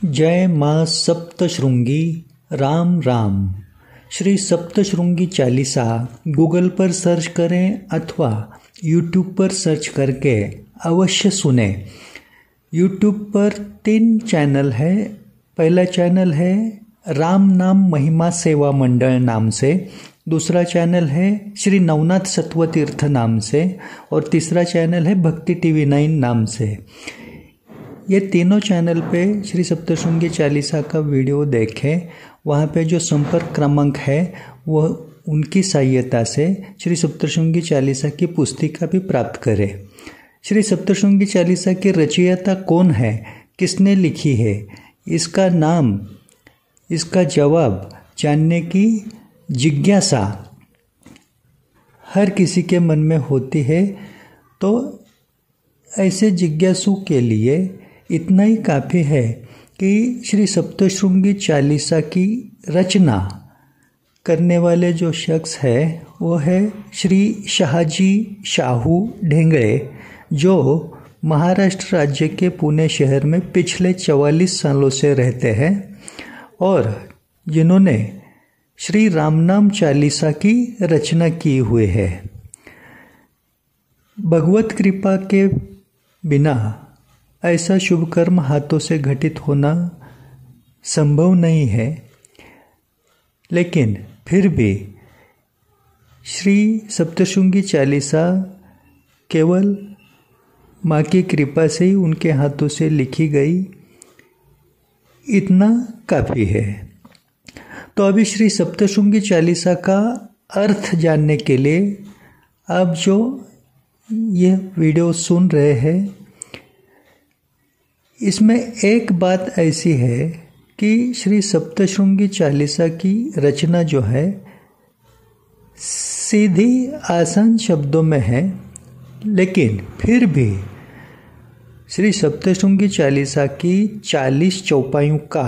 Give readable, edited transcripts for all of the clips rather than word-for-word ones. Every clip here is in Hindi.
जय माँ सप्तशृंगी राम राम। श्री सप्तशृंगी चालीसा गूगल पर सर्च करें अथवा यूट्यूब पर सर्च करके अवश्य सुने। यूट्यूब पर 3 चैनल है। पहला चैनल है राम नाम महिमा सेवा मंडल नाम से, दूसरा चैनल है श्री नवनाथ सत्वतीर्थ नाम से और तीसरा चैनल है भक्ति टीवी 9 नाम से। ये तीनों चैनल पे श्री सप्तशृंगी चालीसा का वीडियो देखें। वहाँ पे जो संपर्क क्रमांक है वह उनकी सहायता से श्री सप्तशृंगी चालीसा की पुस्तिका भी प्राप्त करें। श्री सप्तशृंगी चालीसा की रचयिता कौन है, किसने लिखी है, इसका नाम, इसका जवाब जानने की जिज्ञासा हर किसी के मन में होती है। तो ऐसे जिज्ञासु के लिए इतना ही काफ़ी है कि श्री सप्तशृंगी चालीसा की रचना करने वाले जो शख्स है वो है श्री शाहजी शाहू ढेंगड़े, जो महाराष्ट्र राज्य के पुणे शहर में पिछले 44 सालों से रहते हैं और जिन्होंने श्री रामनाम चालीसा की रचना की हुई है। भगवत कृपा के बिना ऐसा शुभ कर्म हाथों से घटित होना संभव नहीं है, लेकिन फिर भी श्री सप्तशृंगी चालीसा केवल माँ की कृपा से ही उनके हाथों से लिखी गई, इतना काफ़ी है। तो अभी श्री सप्तशृंगी चालीसा का अर्थ जानने के लिए आप जो ये वीडियो सुन रहे हैं, इसमें एक बात ऐसी है कि श्री सप्तशृंगी चालीसा की रचना जो है सीधी आसान शब्दों में है, लेकिन फिर भी श्री सप्तशृंगी चालीसा की 40 चौपाइयों का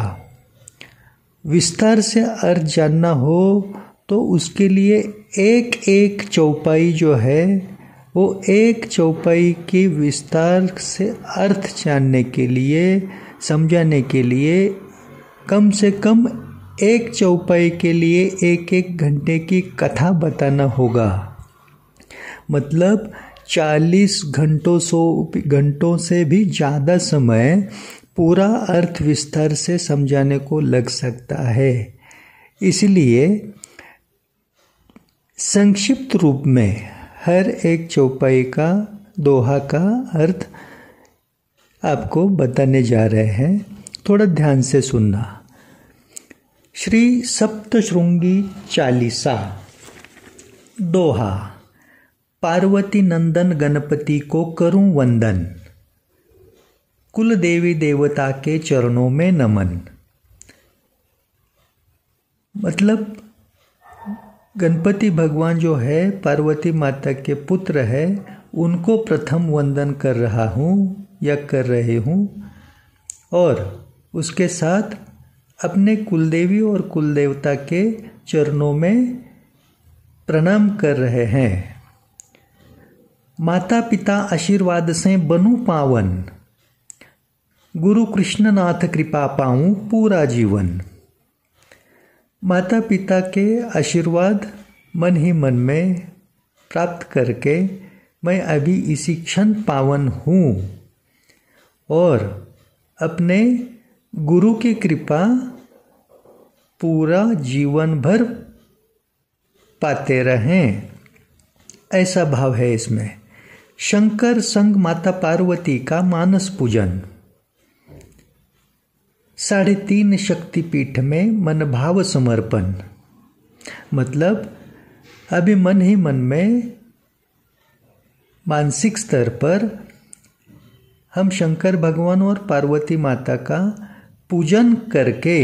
विस्तार से अर्थ जानना हो तो उसके लिए एक एक चौपाई जो है वो एक चौपाई के विस्तार से अर्थ जानने के लिए, समझाने के लिए कम से कम एक चौपाई के लिए 1-1 घंटे की कथा बताना होगा। मतलब 40 घंटों से भी ज़्यादा समय पूरा अर्थ विस्तार से समझाने को लग सकता है। इसलिए संक्षिप्त रूप में हर एक चौपाई का दोहा का अर्थ आपको बताने जा रहे हैं, थोड़ा ध्यान से सुनना। श्री सप्तशृंगी चालीसा दोहा। पार्वती नंदन गणपति को करूं वंदन, कुल देवी देवता के चरणों में नमन। मतलब गणपति भगवान जो है पार्वती माता के पुत्र है, उनको प्रथम वंदन कर रहा हूँ या कर रही हूँ और उसके साथ अपने कुलदेवी और कुलदेवता के चरणों में प्रणाम कर रहे हैं। माता पिता आशीर्वाद से बनूं पावन, गुरु कृष्णनाथ कृपा पाऊं पूरा जीवन। माता पिता के आशीर्वाद मन ही मन में प्राप्त करके मैं अभी इसी क्षण पावन हूँ और अपने गुरु की कृपा पूरा जीवन भर पाते रहें, ऐसा भाव है इसमें। शंकर संग माता पार्वती का मानस पूजन। 3.5 शक्तिपीठ में मन भाव समर्पण। मतलब अभी मन ही मन में मानसिक स्तर पर हम शंकर भगवान और पार्वती माता का पूजन करके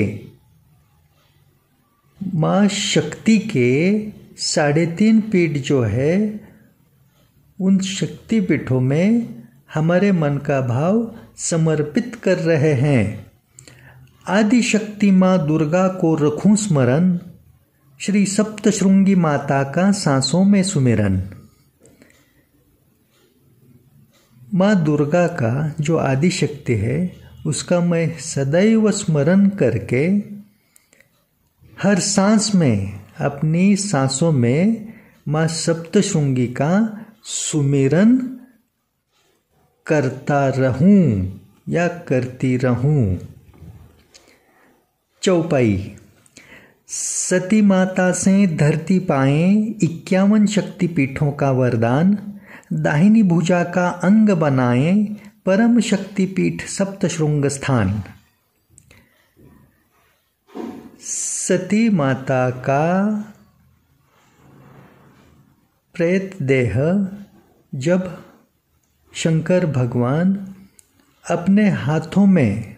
माँ शक्ति के 3.5 पीठ जो है उन शक्ति पीठों में हमारे मन का भाव समर्पित कर रहे हैं। आदि शक्ति माँ दुर्गा को रखूं स्मरण, श्री सप्तशृंगी माता का सांसों में सुमिरन। माँ दुर्गा का जो आदि शक्ति है उसका मैं सदैव स्मरण करके हर सांस में, अपनी सांसों में माँ सप्तशृंगी का सुमिरन करता रहूं या करती रहूं। चौपाई। सती माता से धरती पाए 51 शक्तिपीठों का वरदान, दाहिनी भुजा का अंग बनाए परम शक्तिपीठ सप्तशृंग स्थान। सती माता का प्रेत देह जब शंकर भगवान अपने हाथों में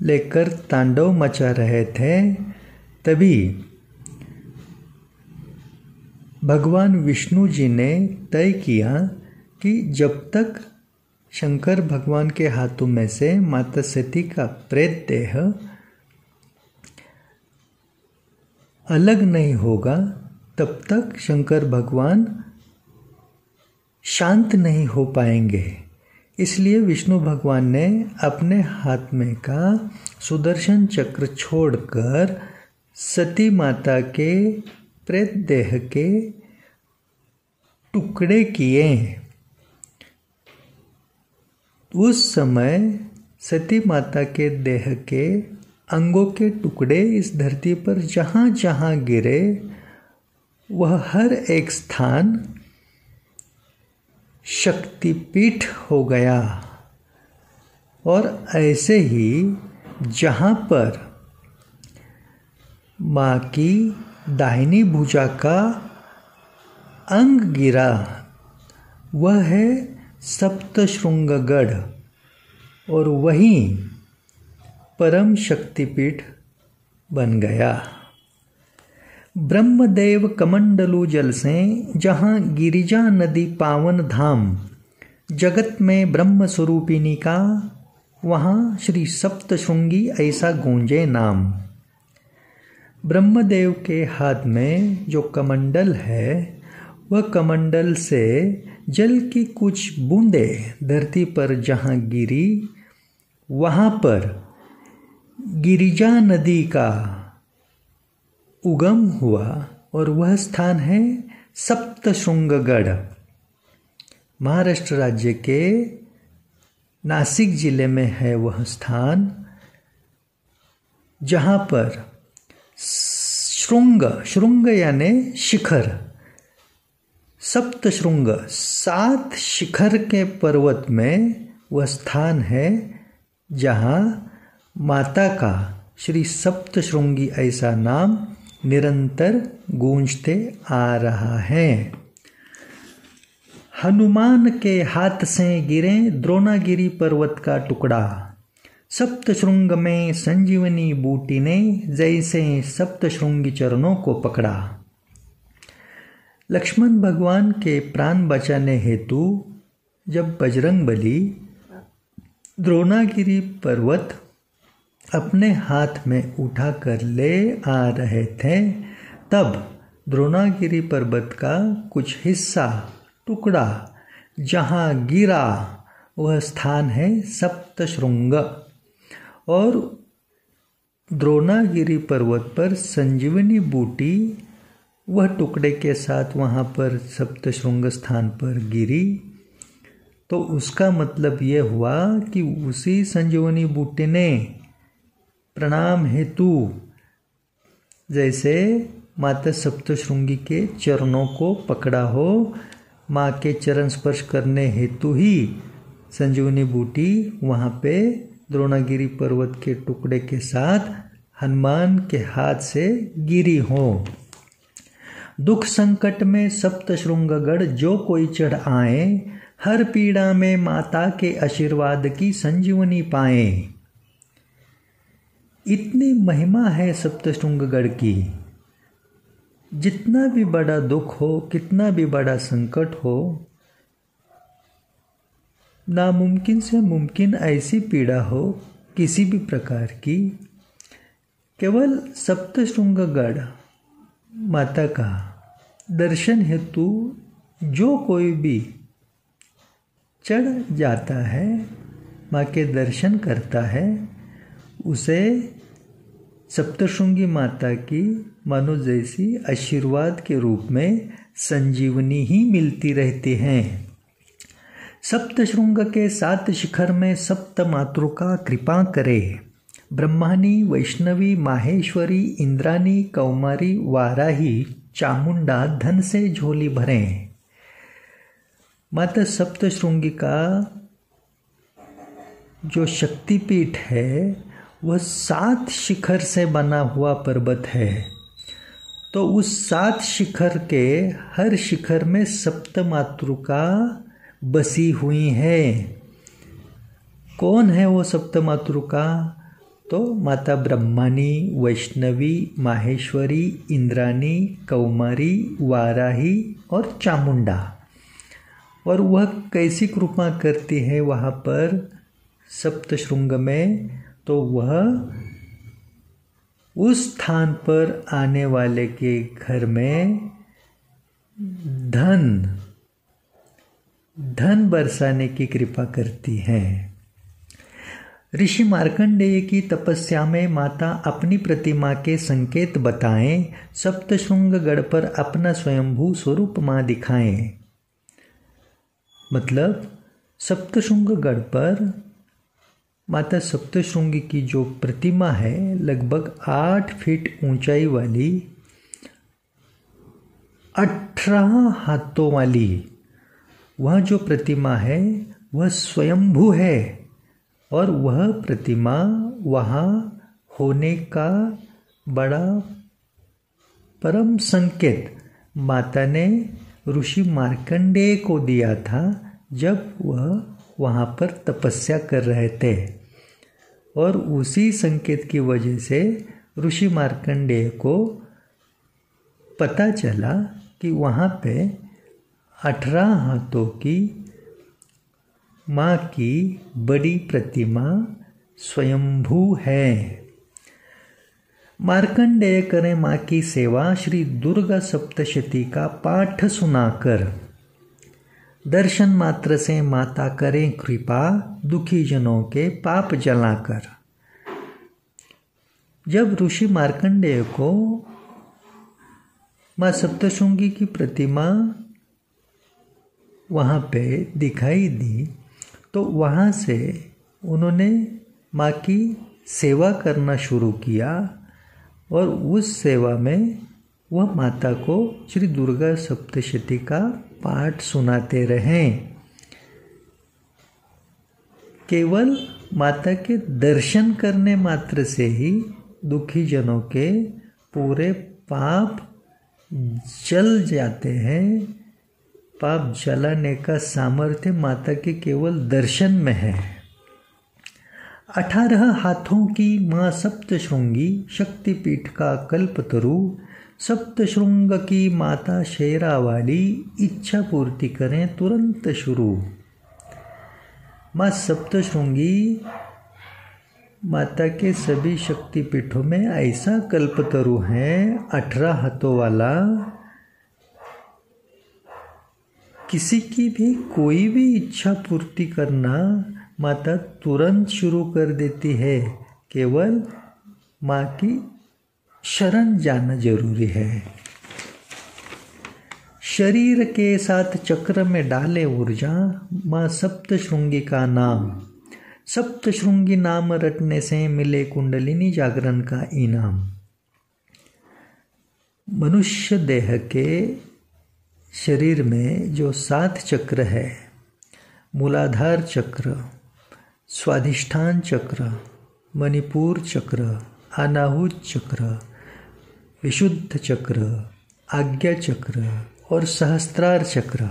लेकर तांडव मचा रहे थे, तभी भगवान विष्णु जी ने तय किया कि जब तक शंकर भगवान के हाथों में से माता सती का प्रेत देह अलग नहीं होगा, तब तक शंकर भगवान शांत नहीं हो पाएंगे। इसलिए विष्णु भगवान ने अपने हाथ में का सुदर्शन चक्र छोड़कर सती माता के प्रेत देह के टुकड़े किए। उस समय सती माता के देह के अंगों के टुकड़े इस धरती पर जहाँ जहाँ गिरे, वह हर एक स्थान शक्तिपीठ हो गया। और ऐसे ही जहाँ पर माँ की दाहिनी भुजा का अंग गिरा, वह है सप्तशृंगगढ़, और वहीं परम शक्तिपीठ बन गया। ब्रह्मदेव कमंडलू जल से जहाँ गिरिजा नदी पावन धाम, जगत में ब्रह्म स्वरूपिणी का वहाँ श्री सप्तशृंगी ऐसा गूंजे नाम। ब्रह्मदेव के हाथ में जो कमंडल है, वह कमंडल से जल की कुछ बूंदें धरती पर जहाँ गिरी, वहाँ पर गिरिजा नदी का उगम हुआ, और वह स्थान है सप्तशृंगगढ़। महाराष्ट्र राज्य के नासिक जिले में है वह स्थान, जहाँ पर श्रृंग यानी शिखर, सप्तशृंग 7 शिखर के पर्वत में वह स्थान है, जहाँ माता का श्री सप्तशृंगी ऐसा नाम निरंतर गूंजते आ रहा है। हनुमान के हाथ से गिरे द्रोणागिरी पर्वत का टुकड़ा, सप्तशृंग में संजीवनी बूटी ने जैसे सप्तशृंगी चरणों को पकड़ा। लक्ष्मण भगवान के प्राण बचाने हेतु जब बजरंगबली द्रोणागिरी पर्वत अपने हाथ में उठाकर ले आ रहे थे, तब द्रोणागिरी पर्वत का कुछ हिस्सा, टुकड़ा जहाँ गिरा, वह स्थान है सप्तशृंग। और द्रोणागिरी पर्वत पर संजीवनी बूटी वह टुकड़े के साथ वहाँ पर सप्तशृंग स्थान पर गिरी, तो उसका मतलब ये हुआ कि उसी संजीवनी बूटी ने प्रणाम हेतु जैसे माता सप्तशृंगी के चरणों को पकड़ा हो, माँ के चरण स्पर्श करने हेतु ही संजीवनी बूटी वहाँ पे द्रोणागिरी पर्वत के टुकड़े के साथ हनुमान के हाथ से गिरी हो। दुख संकट में सप्तशृंगगढ़ जो कोई चढ़ आए, हर पीड़ा में माता के आशीर्वाद की संजीवनी पाए। इतनी महिमा है सप्तशृंगगढ़ की, जितना भी बड़ा दुख हो, कितना भी बड़ा संकट हो, नामुमकिन से मुमकिन ऐसी पीड़ा हो किसी भी प्रकार की, केवल सप्तशृंगगढ़ माता का दर्शन हेतु जो कोई भी चढ़ जाता है, माँ के दर्शन करता है उसे सप्तशृंगी माता की मानो जैसी आशीर्वाद के रूप में संजीवनी ही मिलती रहती है। सप्तशृंग के 7 शिखर में सप्त मातृका कृपा करे। ब्रह्मानी, वैष्णवी, माहेश्वरी, इंद्रानी, कौमारी, वाराही, चामुंडा धन से झोली भरें। माता सप्तशृंगी का जो शक्तिपीठ है वह 7 शिखर से बना हुआ पर्वत है। तो उस 7 शिखर के हर शिखर में सप्त मातृका बसी हुई है। कौन है वो सप्त मातृका? तो माता ब्रह्मानी, वैष्णवी, माहेश्वरी, इंद्रानी, कौमारी, वाराही और चामुंडा। और वह कैसी कृपा करती है वहाँ पर सप्तशृंग में? तो वह उस स्थान पर आने वाले के घर में धन बरसाने की कृपा करती हैं। ऋषि मार्कंडेय की तपस्या में माता अपनी प्रतिमा के संकेत बताएं, सप्तशृंग गढ़ पर अपना स्वयंभू स्वरूप माँ दिखाएं। मतलब सप्तशृंग गढ़ पर माता सप्तशृंगी की जो प्रतिमा है लगभग 8 फीट ऊंचाई वाली, 18 हाथों वाली, वह जो प्रतिमा है वह स्वयंभू है। और वह प्रतिमा वहाँ होने का बड़ा परम संकेत माता ने ऋषि मार्कंडेय को दिया था जब वह वहाँ पर तपस्या कर रहे थे। और उसी संकेत की वजह से ऋषि मार्कंडेय को पता चला कि वहाँ पे 18 हाथों की माँ की बड़ी प्रतिमा स्वयंभू है। मार्कंडेय करें माँ की सेवा श्री दुर्गा सप्तशती का पाठ सुनाकर। दर्शन मात्र से माता करें कृपा, दुखी जनों के पाप जलाकर। जब ऋषि मार्कंडेय को माँ सप्तशृंगी की प्रतिमा वहाँ पे दिखाई दी तो वहाँ से उन्होंने माँ की सेवा करना शुरू किया। और उस सेवा में वह माता को श्री दुर्गा सप्तशती का पाठ सुनाते रहें। केवल माता के दर्शन करने मात्र से ही दुखी जनों के पूरे पाप जल जाते हैं। पाप जलाने का सामर्थ्य माता के केवल दर्शन में है। 18 हाथों की माँ सप्तशृंगी, शक्तिपीठ का कल्पतरु, सप्तशृंग की माता शेरा वाली, इच्छा पूर्ति करें तुरंत शुरू। माँ सप्तशृंगी माता के सभी शक्तिपीठों में ऐसा कल्पतरु है 18 हाथों वाला, किसी की भी कोई भी इच्छा पूर्ति करना माता तुरंत शुरू कर देती है। केवल माँ की शरण जाना जरूरी है। शरीर के साथ चक्र में डाले ऊर्जा, माँ सप्तशृंगी का नाम। सप्तशृंगी नाम रटने से मिले कुंडलिनी जागरण का इनाम। मनुष्य देह के शरीर में जो 7 चक्र है, मूलाधार चक्र, स्वाधिष्ठान चक्र, मणिपुर चक्र, अनाहुत चक्र, विशुद्ध चक्र, आज्ञा चक्र और सहस्त्रार चक्र,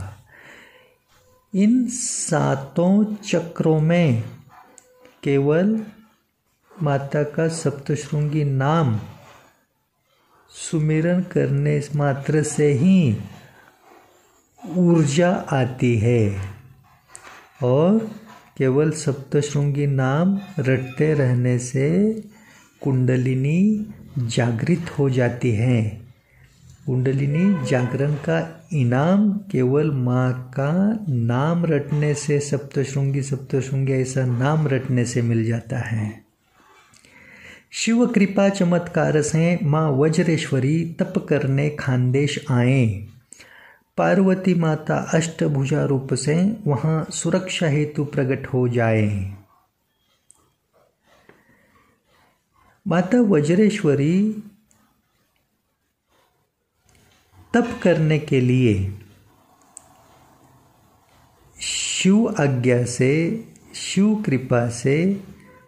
इन 7 चक्रों में केवल माता का सप्तशृंगी नाम सुमिरन करने मात्र से ही ऊर्जा आती है। और केवल सप्तशृंगी नाम रटते रहने से कुंडलिनी जागृत हो जाती है। कुंडलिनी जागरण का इनाम केवल माँ का नाम रटने से, सप्तशृंगी ऐसा नाम रटने से मिल जाता है। शिव कृपा चमत्कार से माँ वज्रेश्वरी तप करने खानदेश आए। पार्वती माता अष्टभुजा रूप से वहाँ सुरक्षा हेतु प्रकट हो जाए। माता वज्रेश्वरी तप करने के लिए शिव आज्ञा से, शिव कृपा से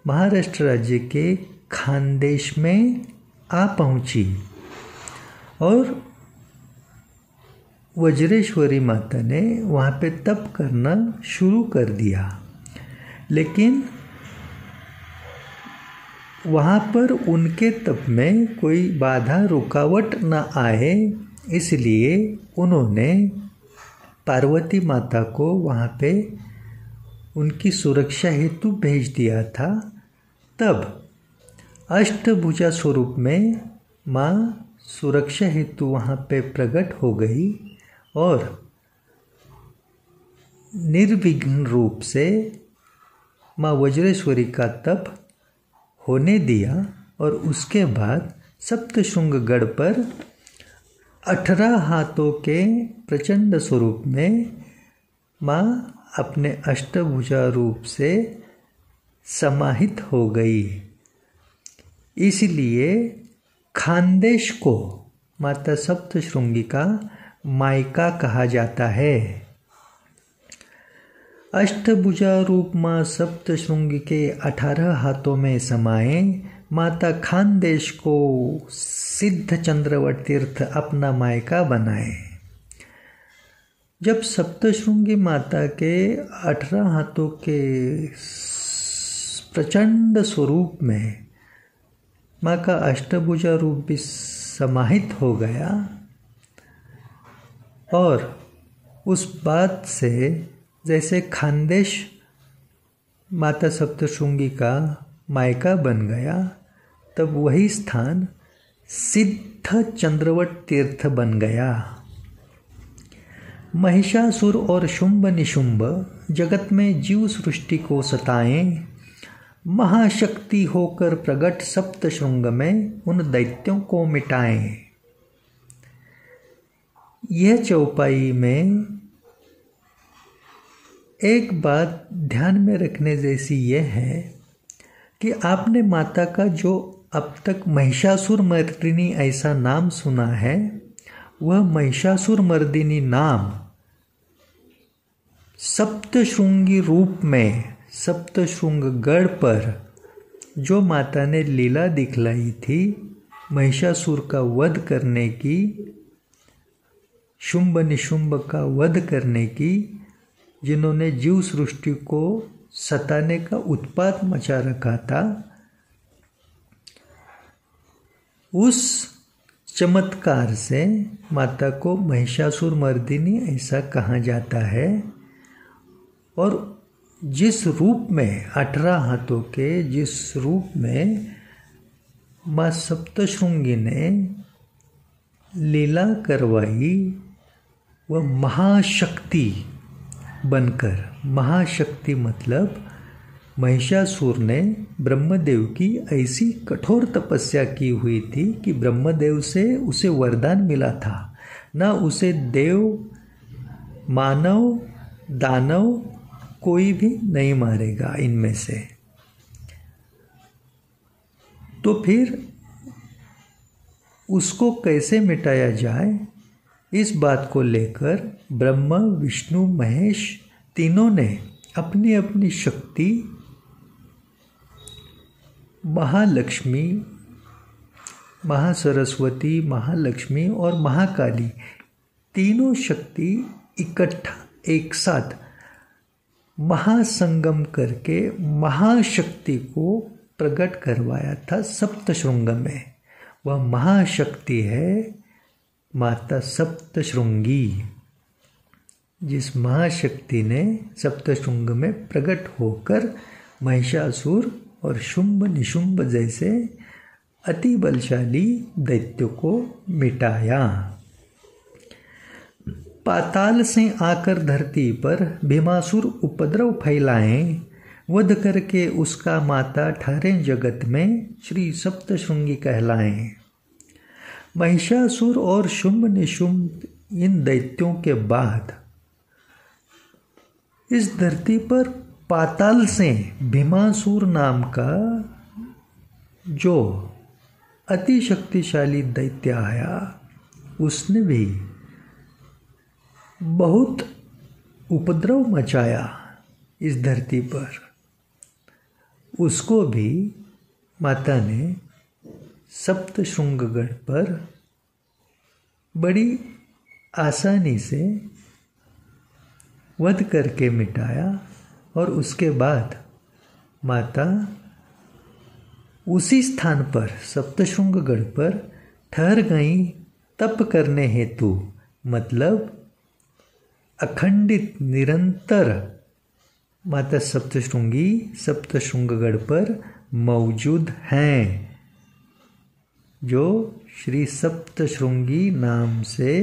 महाराष्ट्र राज्य के खानदेश में आ पहुंची और वज्रेश्वरी माता ने वहाँ पे तप करना शुरू कर दिया। लेकिन वहाँ पर उनके तप में कोई बाधा रुकावट न आए, इसलिए उन्होंने पार्वती माता को वहाँ पे उनकी सुरक्षा हेतु भेज दिया था। तब अष्टभुजा स्वरूप में माँ सुरक्षा हेतु वहाँ पे प्रकट हो गई और निर्विघ्न रूप से माँ वज्रेश्वरी का तप होने दिया। और उसके बाद सप्तशृंगगढ़ पर 18 हाथों के प्रचंड स्वरूप में माँ अपने अष्टभुजा रूप से समाहित हो गई। इसलिए खानदेश को माता सप्तशृंगी का मायका कहा जाता है। अष्टभुजा रूप माँ सप्तशृंगी के 18 हाथों में समाये माता खानदेश को सिद्ध चंद्रवट तीर्थ अपना मायका बनाए। जब सप्तशृंगी माता के 18 हाथों के प्रचंड स्वरूप में माँ का अष्टभुजा रूप भी समाहित हो गया और उस बात से जैसे खानदेश माता सप्तशृंगी का मायका बन गया, तब वही स्थान सिद्ध चंद्रवट तीर्थ बन गया। महिषासुर और शुंभ निशुंभ जगत में जीव सृष्टि को सताएं, महाशक्ति होकर प्रगट सप्तशृंग में उन दैत्यों को मिटाएं। यह चौपाई में एक बात ध्यान में रखने जैसी यह है कि आपने माता का जो अब तक महिषासुर मर्दिनी ऐसा नाम सुना है, वह महिषासुर मर्दिनी नाम सप्तशृंगी रूप में सप्तशृंगगढ़ पर जो माता ने लीला दिखलाई थी महिषासुर का वध करने की, शुंभ निशुंभ का वध करने की, जिन्होंने जीव सृष्टि को सताने का उत्पात मचा रखा था, उस चमत्कार से माता को महिषासुर मर्दिनी ऐसा कहा जाता है। और जिस रूप में 18 हाथों के जिस रूप में माँ सप्तशृंगी ने लीला करवाई, वह महाशक्ति बनकर, महाशक्ति मतलब महिषासुर ने ब्रह्मदेव की ऐसी कठोर तपस्या की हुई थी कि ब्रह्मदेव से उसे वरदान मिला था, ना उसे देव, मानव, दानव कोई भी नहीं मारेगा इनमें से। तो फिर उसको कैसे मिटाया जाए, इस बात को लेकर ब्रह्मा, विष्णु, महेश तीनों ने अपनी अपनी शक्ति महालक्ष्मी, महासरस्वती, महालक्ष्मी और महाकाली तीनों शक्ति इकट्ठा एक साथ महासंगम करके महाशक्ति को प्रकट करवाया था सप्तशृंग में। वह महाशक्ति है माता सप्तशृंगी, जिस महाशक्ति ने सप्तशृंग में प्रकट होकर महिषासुर और शुंभ निशुंभ जैसे अति बलशाली दैत्यों को मिटाया। पाताल से आकर धरती पर भीमासुर उपद्रव फैलाएं, वध करके उसका माता ठहरें जगत में, श्री सप्तशृंगी कहलाएं। महिषासुर और शुंभ निशुंभ इन दैत्यों के बाद इस धरती पर पाताल से भीमासुर नाम का जो अति शक्तिशाली दैत्य आया, उसने भी बहुत उपद्रव मचाया इस धरती पर। उसको भी माता ने सप्तशृंगगढ़ पर बड़ी आसानी से वध करके मिटाया और उसके बाद माता उसी स्थान पर सप्तशृंगगढ़ पर ठहर गई तप करने हेतु, मतलब अखंडित निरंतर माता सप्तशृंगी सप्तशृंगगढ़ पर मौजूद हैं, जो श्री सप्तशृंगी नाम से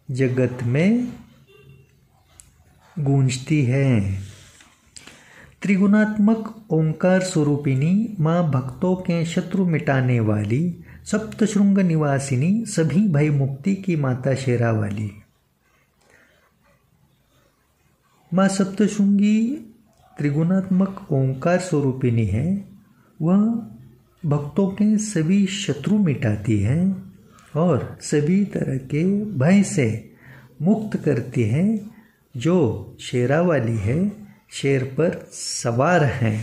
जगत में गूंजती हैं। त्रिगुणात्मक ओंकार स्वरूपिणी माँ भक्तों के शत्रु मिटाने वाली, सप्तशृंग निवासिनी, सभी भय मुक्ति की माता शेरा वाली। माँ सप्तशृंगी त्रिगुणात्मक ओंकार स्वरूपिणी है। वह भक्तों के सभी शत्रु मिटाती है और सभी तरह के भय से मुक्त करती है, जो शेरा वाली है, शेर पर सवार हैं।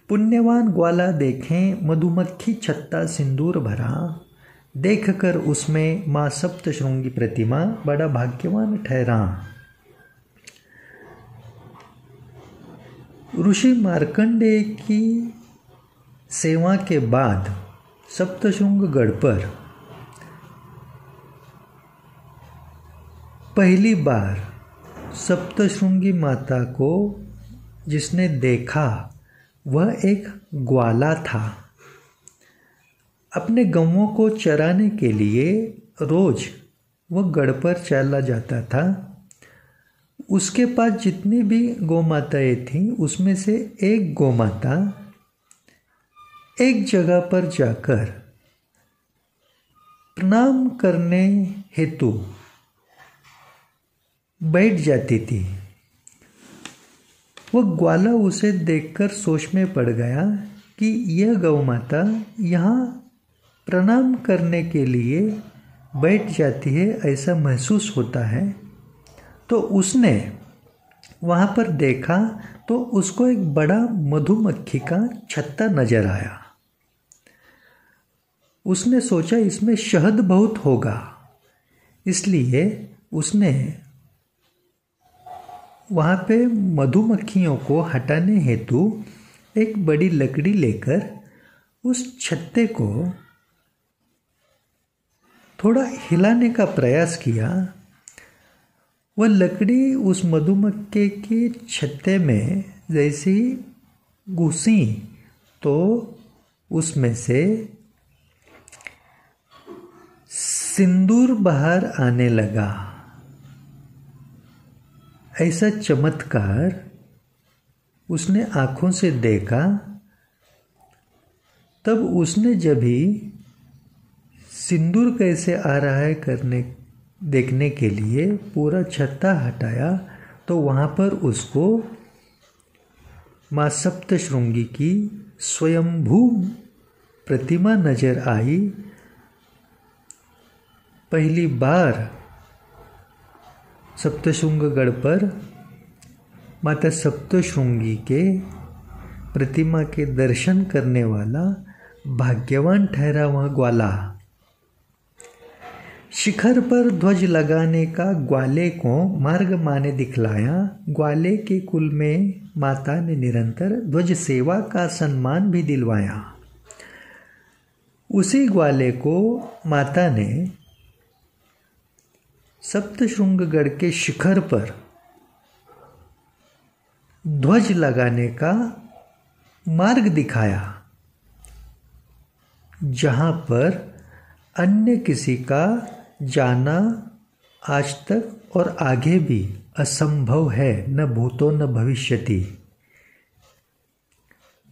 पुण्यवान ग्वाला देखें मधुमक्खी छत्ता सिंदूर भरा, देख कर उसमें माँ सप्तशृंगी प्रतिमा बड़ा भाग्यवान ठहरा। ऋषि मार्कंडेय की सेवा के बाद सप्तशृंगगढ़ पर पहली बार सप्तशृंगी माता को जिसने देखा वह एक ग्वाला था। अपने गौओं को चराने के लिए रोज वह गढ़ पर चला जाता था। उसके पास जितनी भी गौमाताएं थीं, उसमें से एक गौमाता एक जगह पर जाकर प्रणाम करने हेतु बैठ जाती थी। वह ग्वाला उसे देखकर सोच में पड़ गया कि यह गौ माता यहाँ प्रणाम करने के लिए बैठ जाती है, ऐसा महसूस होता है। तो उसने वहाँ पर देखा तो उसको एक बड़ा मधुमक्खी का छत्ता नजर आया। उसने सोचा इसमें शहद बहुत होगा, इसलिए उसने वहाँ पे मधुमक्खियों को हटाने हेतु एक बड़ी लकड़ी लेकर उस छत्ते को थोड़ा हिलाने का प्रयास किया। वह लकड़ी उस मधुमक्खी के छत्ते में जैसी घुसी तो उसमें से सिंदूर बाहर आने लगा। ऐसा चमत्कार उसने आँखों से देखा। तब उसने जब भी सिंदूर कैसे आ रहा है देखने के लिए पूरा छत्ता हटाया, तो वहाँ पर उसको माँ सप्तशृंगी की स्वयंभू प्रतिमा नजर आई। पहली बार सप्तशृंगगढ़ पर माता सप्तशृंगी के प्रतिमा के दर्शन करने वाला भाग्यवान ठहरा वह ग्वाला। शिखर पर ध्वज लगाने का ग्वाले को मार्ग माँ ने दिखलाया। ग्वाले के कुल में माता ने निरंतर ध्वज सेवा का सम्मान भी दिलवाया। उसी ग्वाले को माता ने सप्तशृंगगढ़ के शिखर पर ध्वज लगाने का मार्ग दिखाया, जहाँ पर अन्य किसी का जाना आज तक और आगे भी असंभव है, न भूतो न भविष्यति।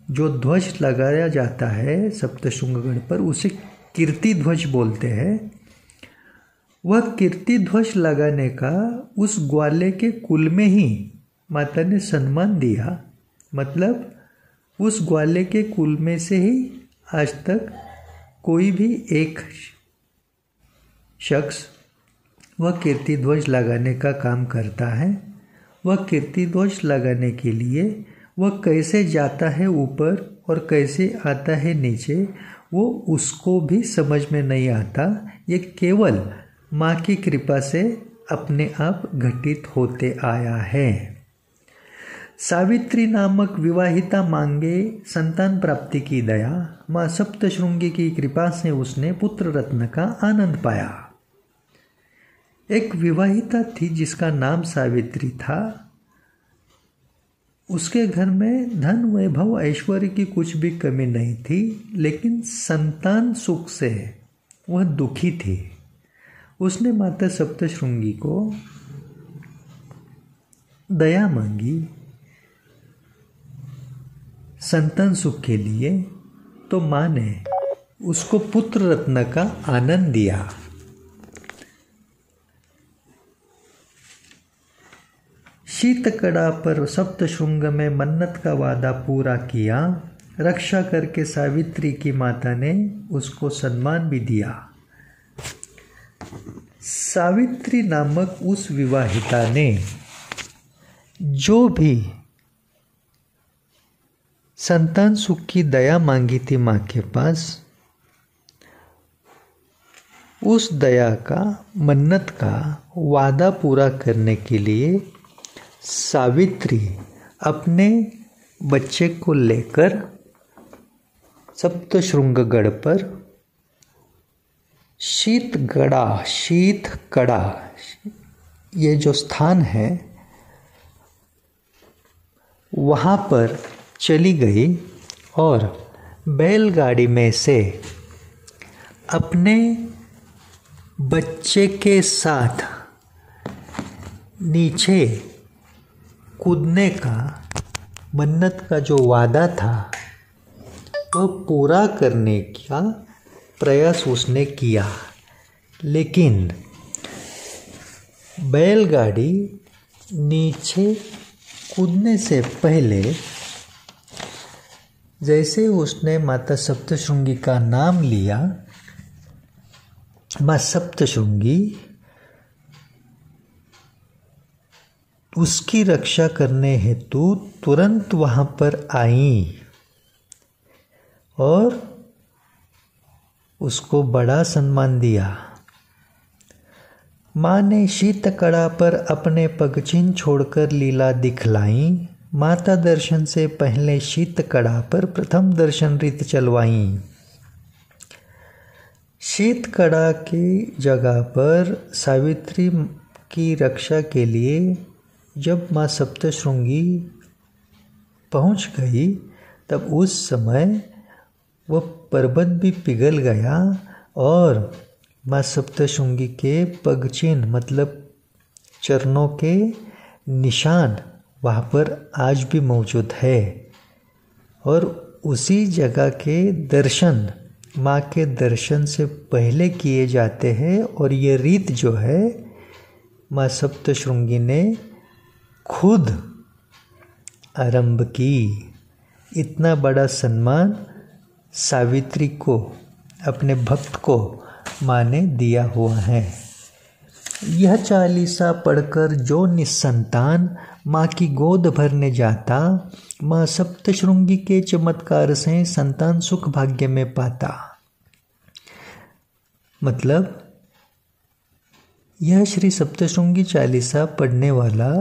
जो ध्वज लगाया जाता है सप्तशृंगगढ़ पर उसे कीर्ति ध्वज बोलते हैं। वह कीर्ति ध्वज लगाने का उस ग्वाले के कुल में ही माता ने सम्मान दिया। मतलब उस ग्वाले के कुल में से ही आज तक कोई भी एक शख्स वह कीर्ति ध्वज लगाने का काम करता है। वह कीर्ति ध्वज लगाने के लिए वह कैसे जाता है ऊपर और कैसे आता है नीचे, वो उसको भी समझ में नहीं आता। ये केवल माँ की कृपा से अपने आप घटित होते आया है। सावित्री नामक विवाहिता मांगे संतान प्राप्ति की दया। माँ सप्तशृंगी की कृपा से उसने पुत्र रत्न का आनंद पाया। एक विवाहिता थी जिसका नाम सावित्री था। उसके घर में धन वैभव ऐश्वर्य की कुछ भी कमी नहीं थी, लेकिन संतान सुख से वह दुखी थी। उसने माता सप्तशृंगी को दया मांगी संतान सुख के लिए, तो माँ ने उसको पुत्र रत्न का आनंद दिया। शीतकड़ा पर सप्तशृंग में मन्नत का वादा पूरा किया। रक्षा करके सावित्री की माता ने उसको सम्मान भी दिया। सावित्री नामक उस विवाहिता ने जो भी संतान सुख की दया मांगी थी माँ के पास, उस दया का मन्नत का वादा पूरा करने के लिए सावित्री अपने बच्चे को लेकर सप्तशृंगगढ़ पर शीतकड़ा ये जो स्थान है वहाँ पर चली गई और बैलगाड़ी में से अपने बच्चे के साथ नीचे कूदने का मन्नत का जो वादा था वह पूरा करने का प्रयास उसने किया। लेकिन बैलगाड़ी नीचे कूदने से पहले जैसे उसने माता सप्तशृंगी का नाम लिया, माँ सप्तशृंगी उसकी रक्षा करने हेतु तुरंत वहाँ पर आई और उसको बड़ा सम्मान दिया। माँ ने शीतकड़ा पर अपने पगचिन्ह छोड़कर लीला दिखलाई। माता दर्शन से पहले शीतकड़ा पर प्रथम दर्शन रीत चलवाई। शीतकड़ा की जगह पर सावित्री की रक्षा के लिए जब माँ सप्तशृंगी पहुँच गई, तब उस समय वह पर्वत भी पिघल गया और माँ सप्तशृंगी के पगचिन्ह मतलब चरणों के निशान वहाँ पर आज भी मौजूद है। और उसी जगह के दर्शन माँ के दर्शन से पहले किए जाते हैं और ये रीत जो है माँ सप्तशृंगी ने खुद आरंभ की। इतना बड़ा सम्मान सावित्री को, अपने भक्त को माँ ने दिया हुआ है। यह चालीसा पढ़कर जो निसंतान माँ की गोद भरने जाता, माँ सप्तशृंगी के चमत्कार से संतान सुख भाग्य में पाता। मतलब यह श्री सप्तशृंगी चालीसा पढ़ने वाला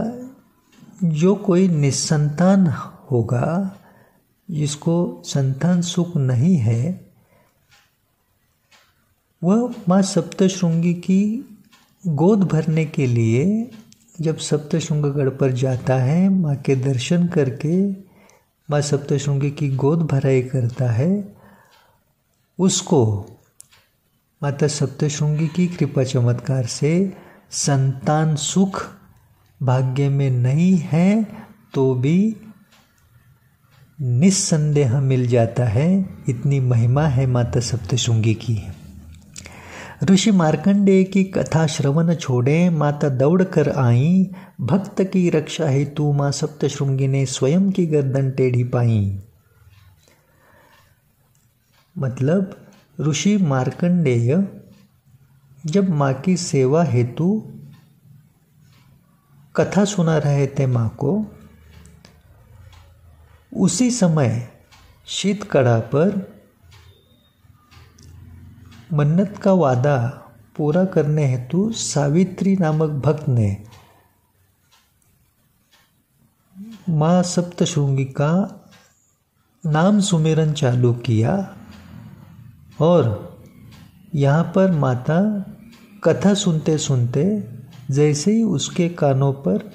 जो कोई निसंतान होगा, जिसको संतान सुख नहीं है, वह माँ सप्तशृंगी की गोद भरने के लिए जब सप्तशृंगगढ़ पर जाता है, माँ के दर्शन करके माँ सप्तशृंगी की गोद भराई करता है, उसको माता सप्तशृंगी की कृपा चमत्कार से संतान सुख भाग्य में नहीं है तो भी निस्संदेह मिल जाता है। इतनी महिमा है माता सप्तशृंगी की। ऋषि मार्कंडेय की कथा श्रवण छोड़े माता दौड़ कर आई। भक्त की रक्षा हेतु माँ सप्तशृंगी ने स्वयं की गर्दन टेढ़ी पाई। मतलब ऋषि मार्कंडेय जब माँ की सेवा हेतु कथा सुना रहे थे माँ को, उसी समय शीतकड़ा पर मन्नत का वादा पूरा करने हेतु सावित्री नामक भक्त ने माँ सप्तशृंगी का नाम सुमिरन चालू किया और यहाँ पर माता कथा सुनते सुनते जैसे ही उसके कानों पर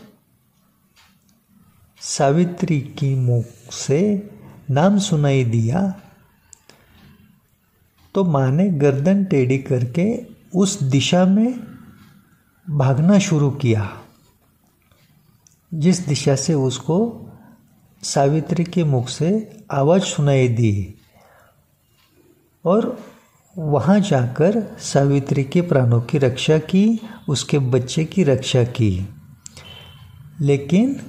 सावित्री की मुख से नाम सुनाई दिया तो माँ ने गर्दन टेढ़ी करके उस दिशा में भागना शुरू किया जिस दिशा से उसको सावित्री के मुख से आवाज़ सुनाई दी, और वहाँ जाकर सावित्री के प्राणों की रक्षा की, उसके बच्चे की रक्षा की। लेकिन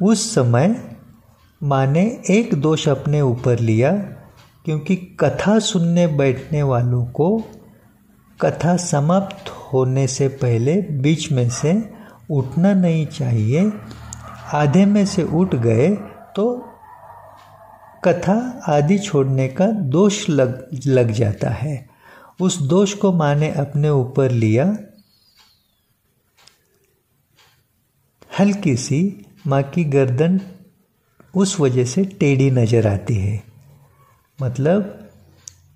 उस समय माँ ने एक दोष अपने ऊपर लिया, क्योंकि कथा सुनने बैठने वालों को कथा समाप्त होने से पहले बीच में से उठना नहीं चाहिए। आधे में से उठ गए तो कथा आदि छोड़ने का दोष लग जाता है। उस दोष को माँ ने अपने ऊपर लिया। हल्की सी माँ की गर्दन उस वजह से टेढ़ी नजर आती है। मतलब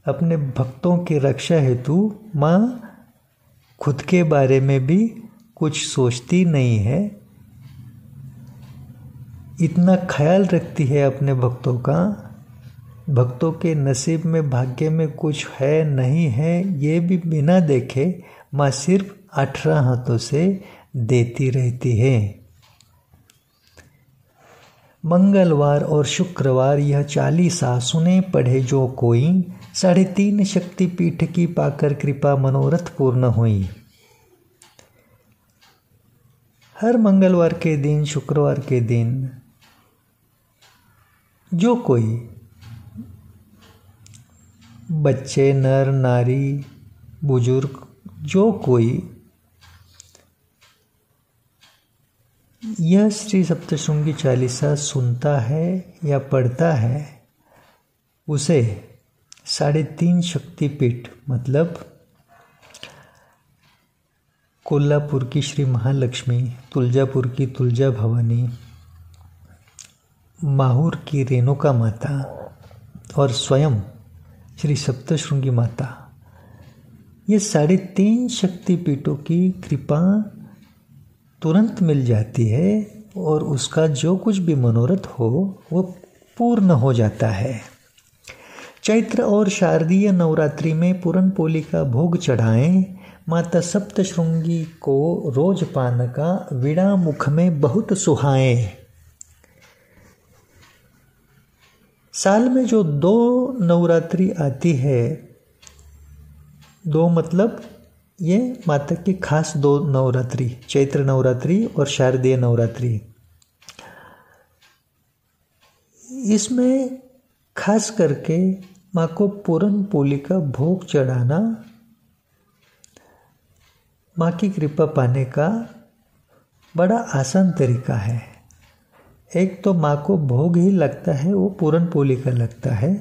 अपने भक्तों की रक्षा हेतु माँ खुद के बारे में भी कुछ सोचती नहीं है, इतना ख्याल रखती है अपने भक्तों का। भक्तों के नसीब में भाग्य में कुछ है नहीं है ये भी बिना देखे माँ सिर्फ 18 हाथों से देती रहती है। मंगलवार और शुक्रवार यह 40 सुने पढ़े जो कोई, 3.5 शक्तिपीठ की पाकर कृपा मनोरथ पूर्ण हुई। हर मंगलवार के दिन, शुक्रवार के दिन जो कोई बच्चे, नर नारी, बुजुर्ग, जो कोई यह श्री सप्तशृंगी चालीसा सुनता है या पढ़ता है, उसे 3.5 शक्तिपीठ मतलब कोल्हापुर की श्री महालक्ष्मी, तुलजापुर की तुलजा भवानी, माहूर की रेणुका माता और स्वयं श्री सप्तशृंगी माता, ये 3.5 शक्तिपीठों की कृपा तुरंत मिल जाती है और उसका जो कुछ भी मनोरथ हो वो पूर्ण हो जाता है। चैत्र और शारदीय नवरात्रि में पूरन पोली का भोग चढ़ाएं। माता सप्तशृंगी को रोज पान का वीणा मुख में बहुत सुहाएं। साल में जो 2 नवरात्रि आती है, 2 मतलब ये माता की खास 2 नवरात्रि, चैत्र नवरात्रि और शारदीय नवरात्रि। इसमें खास करके माँ को पूरन पोली का भोग चढ़ाना माँ की कृपा पाने का बड़ा आसान तरीका है। एक तो माँ को भोग ही लगता है, वो पूरन पोली का लगता है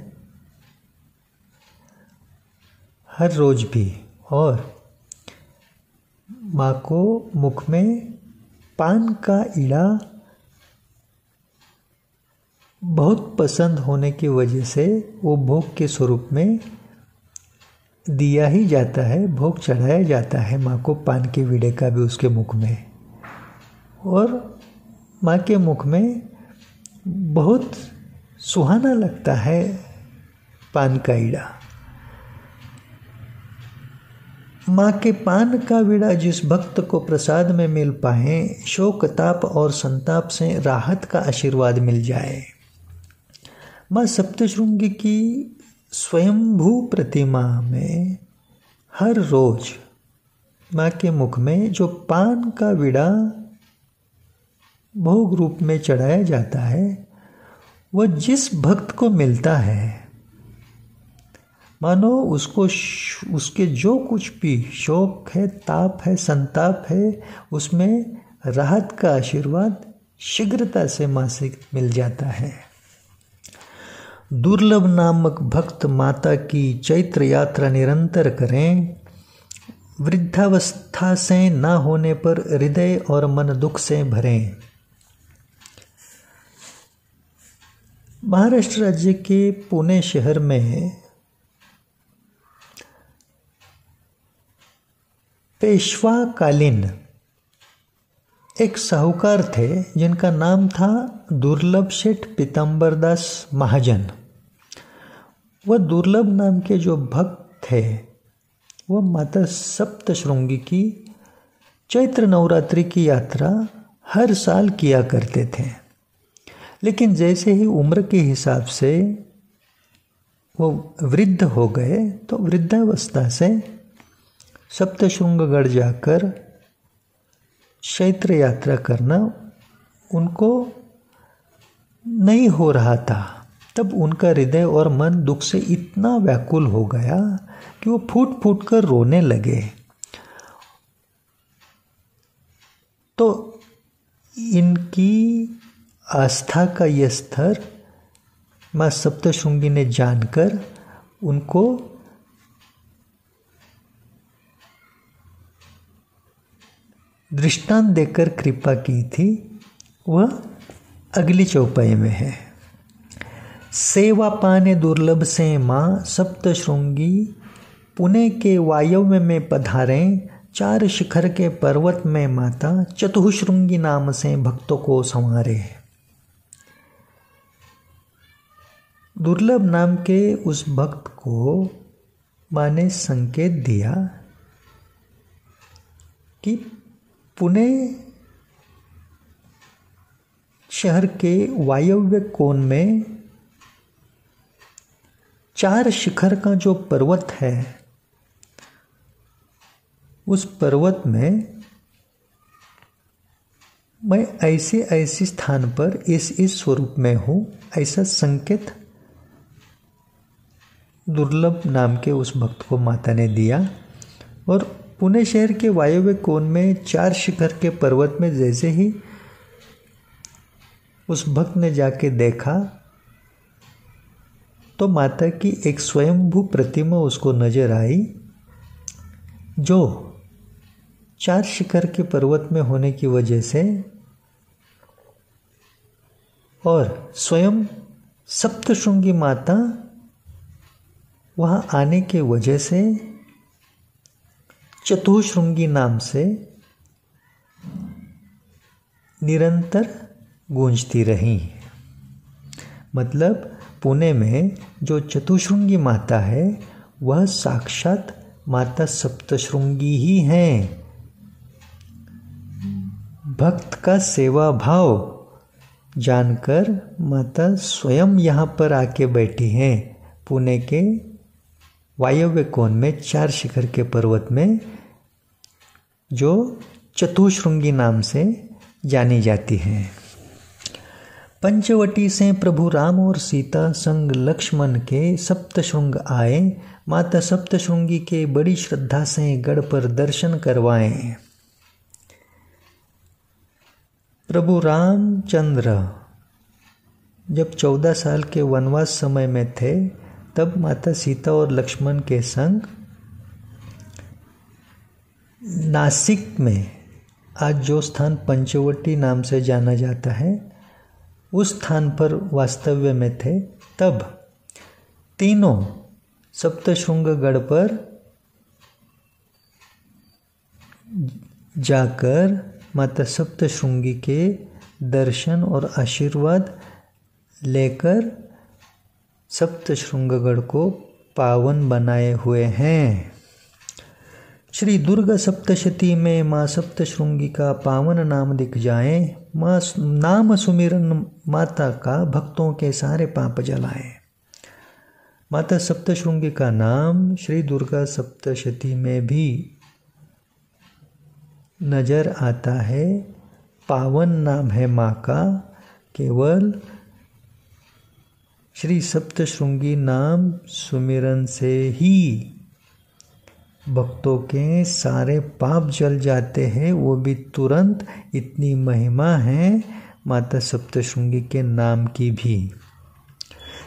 हर रोज भी, और माँ को मुख में पान का ईड़ा बहुत पसंद होने की वजह से वो भोग के स्वरूप में दिया ही जाता है, भोग चढ़ाया जाता है माँ को पान के वीड़े का भी उसके मुख में। और माँ के मुख में बहुत सुहाना लगता है पान का ईड़ा। माँ के पान का बीड़ा जिस भक्त को प्रसाद में मिल पाए, शोक ताप और संताप से राहत का आशीर्वाद मिल जाए। माँ सप्तशृंगी की स्वयंभू प्रतिमा में हर रोज माँ के मुख में जो पान का बीड़ा भोग रूप में चढ़ाया जाता है, वह जिस भक्त को मिलता है, मानो उसको उसके जो कुछ भी शोक है, ताप है, संताप है, उसमें राहत का आशीर्वाद शीघ्रता से माँ से मिल जाता है। दुर्लभ नामक भक्त माता की चैत्र यात्रा निरंतर करें। वृद्धावस्था से न होने पर हृदय और मन दुख से भरें। महाराष्ट्र राज्य के पुणे शहर में पेशवाकालीन एक साहूकार थे जिनका नाम था दुर्लभ सेठ पीताम्बरदास महाजन। वह दुर्लभ नाम के जो भक्त थे वह माता सप्तशृंगी की चैत्र नवरात्रि की यात्रा हर साल किया करते थे। लेकिन जैसे ही उम्र के हिसाब से वो वृद्ध हो गए तो वृद्धावस्था से सप्तशृंगगढ़ जाकर चैत्र यात्रा करना उनको नहीं हो रहा था। तब उनका हृदय और मन दुख से इतना व्याकुल हो गया कि वो फूट फूट कर रोने लगे। तो इनकी आस्था का यह स्तर माँ सप्तशृंगी ने जानकर उनको दृष्टांत देकर कृपा की थी। वह अगली चौपाई में है। सेवा पाने दुर्लभ से माँ सप्तशृंगी पुणे के वायव्य में पधारें। 4 शिखर के पर्वत में माता चतुःशृंगी नाम से भक्तों को संवारे। दुर्लभ नाम के उस भक्त को माँ ने संकेत दिया कि पुणे शहर के वायव्य कोण में 4 शिखर का जो पर्वत है, उस पर्वत में मैं ऐसे स्थान पर इस स्वरूप में हूँ, ऐसा संकेत दुर्लभ नाम के उस भक्त को माता ने दिया। और पुणे शहर के वायव्य कोण में 4 शिखर के पर्वत में जैसे ही उस भक्त ने जाके देखा तो माता की एक स्वयंभू प्रतिमा उसको नजर आई, जो 4 शिखर के पर्वत में होने की वजह से और स्वयं सप्तशृंगी माता वहाँ आने के वजह से चतुःशृंगी नाम से निरंतर गूंजती रही। मतलब पुणे में जो चतुःशृंगी माता है वह साक्षात माता सप्तशृंगी ही हैं। भक्त का सेवा भाव जानकर माता स्वयं यहाँ पर आके बैठी हैं। पुणे के वायव्य कोण में 4 शिखर के पर्वत में जो चतुःशृंगी नाम से जानी जाती हैं। पंचवटी से प्रभु राम और सीता संग लक्ष्मण के सप्तशृंग आए। माता सप्तशृंगी के बड़ी श्रद्धा से गढ़ पर दर्शन करवाएं। प्रभु रामचंद्र जब 14 साल के वनवास समय में थे, तब माता सीता और लक्ष्मण के संग नासिक में, आज जो स्थान पंचवटी नाम से जाना जाता है, उस स्थान पर वास्तव्य में थे। तब तीनों सप्तशृंगगढ़ पर जाकर माता सप्तशृंगी के दर्शन और आशीर्वाद लेकर सप्तशृंगगढ़ को पावन बनाए हुए हैं। श्री दुर्गा सप्तशती में माँ सप्तशृंगी का पावन नाम दिख जाए, माँ नाम सुमिरन माता का भक्तों के सारे पाप जलाए। माता सप्तशृंगी का नाम श्री दुर्गा सप्तशती में भी नजर आता है। पावन नाम है माँ का। केवल श्री सप्तशृंगी नाम सुमिरन से ही भक्तों के सारे पाप जल जाते हैं, वो भी तुरंत। इतनी महिमा है माता सप्तशृंगी के नाम की भी।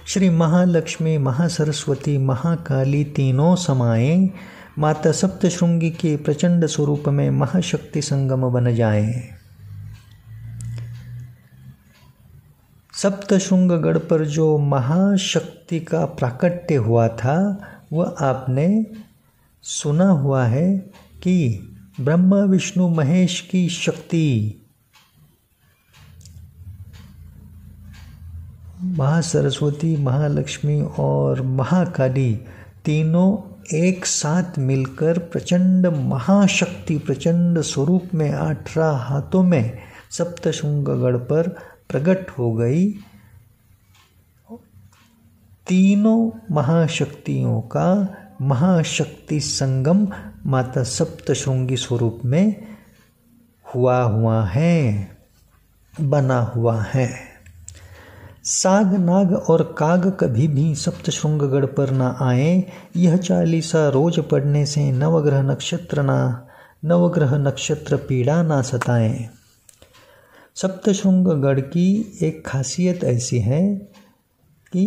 श्री महालक्ष्मी, महासरस्वती, महाकाली तीनों समाए माता सप्तशृंगी के प्रचंड स्वरूप में महाशक्ति संगम बन जाए। सप्तशृंगगढ़ पर जो महाशक्ति का प्राकट्य हुआ था, वह आपने सुना हुआ है कि ब्रह्मा विष्णु महेश की शक्ति महासरस्वती, महालक्ष्मी और महाकाली तीनों एक साथ मिलकर प्रचंड महाशक्ति, प्रचंड स्वरूप में 18 हाथों में सप्तशृंगगढ़ पर प्रकट हो गई। तीनों महाशक्तियों का महाशक्ति संगम माता सप्तशृंगी स्वरूप में हुआ है, बना हुआ है। साग, नाग और काग कभी भी सप्तशृंगगढ़ पर ना आए। यह चालीसा रोज पढ़ने से नवग्रह नक्षत्र पीड़ा ना सताएं। सप्तशृंगगढ़ की एक खासियत ऐसी है कि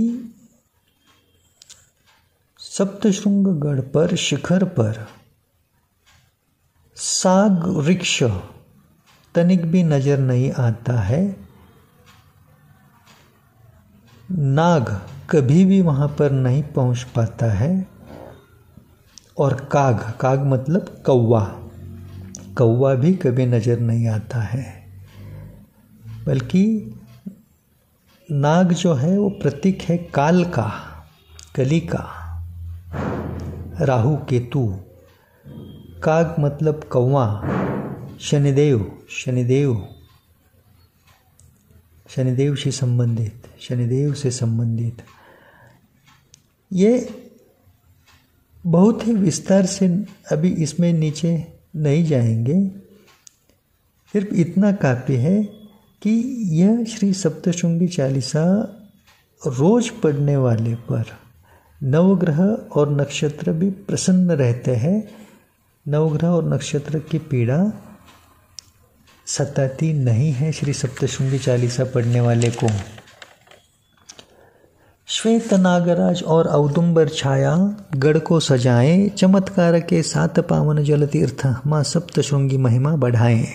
सप्तशृंगगढ़ पर शिखर पर साग वृक्ष तनिक भी नजर नहीं आता है। नाग कभी भी वहाँ पर नहीं पहुँच पाता है। और काग मतलब कौवा भी कभी नज़र नहीं आता है। बल्कि नाग जो है वो प्रतीक है काल का, कली का, राहु केतु। काग मतलब कौवा, शनिदेव से संबंधित। ये बहुत ही विस्तार से अभी इसमें नीचे नहीं जाएंगे। सिर्फ इतना काफ़ी है कि यह श्री सप्तशृंगी चालीसा रोज पढ़ने वाले पर नवग्रह और नक्षत्र भी प्रसन्न रहते हैं। नवग्रह और नक्षत्र की पीड़ा सताती नहीं है श्री सप्तशृंगी चालीसा पढ़ने वाले को। श्वेत नागराज और औदुंबर छाया गढ़ को सजाएं, चमत्कार के साथ पावन जल तीर्थ माँ सप्तशृंगी महिमा बढ़ाएं।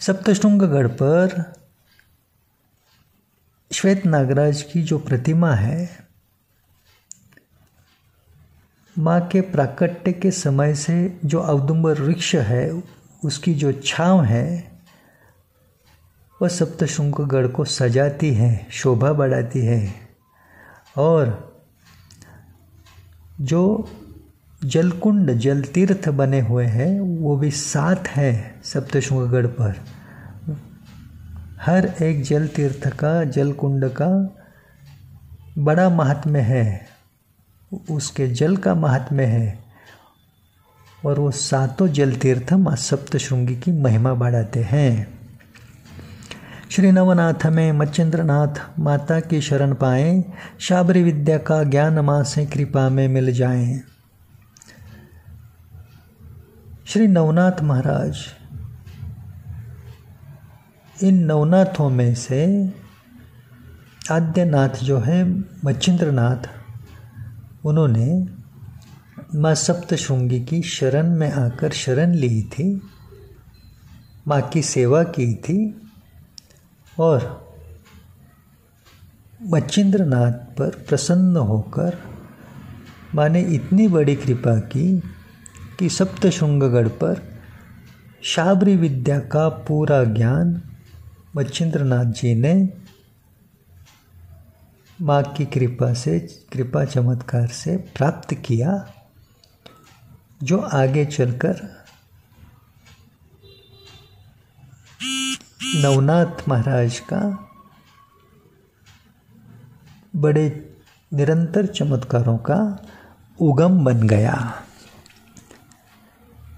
सप्तशृंगगढ़ पर श्वेत नागराज की जो प्रतिमा है, माँ के प्राकट्य के समय से जो औदुंबर वृक्ष है उसकी जो छांव है वह सप्तशृंगगढ़ को सजाती है, शोभा बढ़ाती है। और जो जलकुंड, जल तीर्थ बने हुए हैं वो भी साथ है सप्तशृंगगढ़ पर। हर एक जल तीर्थ का, जल कुंड का बड़ा महात्म्य है, उसके जल का महात्म्य है। और वो सातों जल तीर्थ माँ सप्तशृंगी की महिमा बढ़ाते हैं। श्री नवनाथ में मच्छिंद्रनाथ माता की शरण पाएं, शाबरी विद्या का ज्ञान माँ से कृपा में मिल जाएं। श्री नवनाथ महाराज, इन नवनाथों में से आद्यनाथ जो है मच्छिंद्रनाथ, उन्होंने माँ सप्तशृंगी की शरण में आकर शरण ली थी, माँ की सेवा की थी। और मच्छिंद्रनाथ पर प्रसन्न होकर माँ ने इतनी बड़ी कृपा की कि सप्तशृंगगढ़ पर शाबरी विद्या का पूरा ज्ञान मच्छिंद्रनाथ जी ने माँ की कृपा चमत्कार से प्राप्त किया। जो आगे चलकर नवनाथ महाराज का बड़े निरंतर चमत्कारों का उगम बन गया।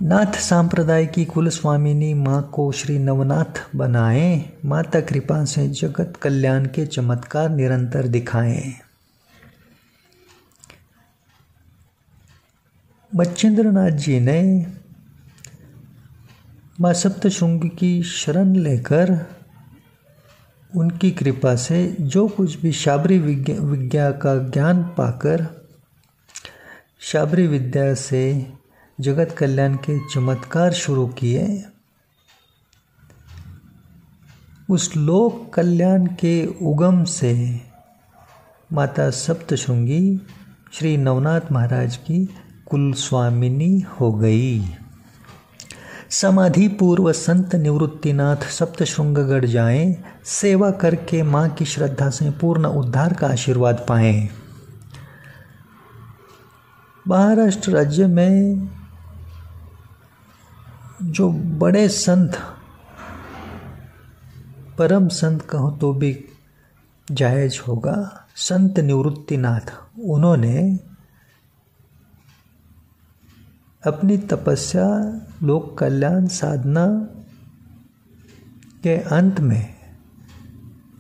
नाथ संप्रदाय की कुल स्वामिनी माँ को श्री नवनाथ बनाए, माता कृपा से जगत कल्याण के चमत्कार निरंतर दिखाएं। मच्छिंद्रनाथ जी ने माँ सप्तशृंगी की शरण लेकर उनकी कृपा से जो कुछ भी शाबरी विद्या का ज्ञान पाकर शाबरी विद्या से जगत कल्याण के चमत्कार शुरू किए। उस लोक कल्याण के उगम से माता सप्तशृंगी श्री नवनाथ महाराज की कुल स्वामिनी हो गई। समाधि पूर्व संत निवृत्तिनाथ सप्तशृंगगढ़ जाएं, सेवा करके माँ की श्रद्धा से पूर्ण उद्धार का आशीर्वाद पाएं। महाराष्ट्र राज्य में जो बड़े संत, परम संत कहो तो भी जायज होगा, संत निवृत्तिनाथ, उन्होंने अपनी तपस्या लोक कल्याण साधना के अंत में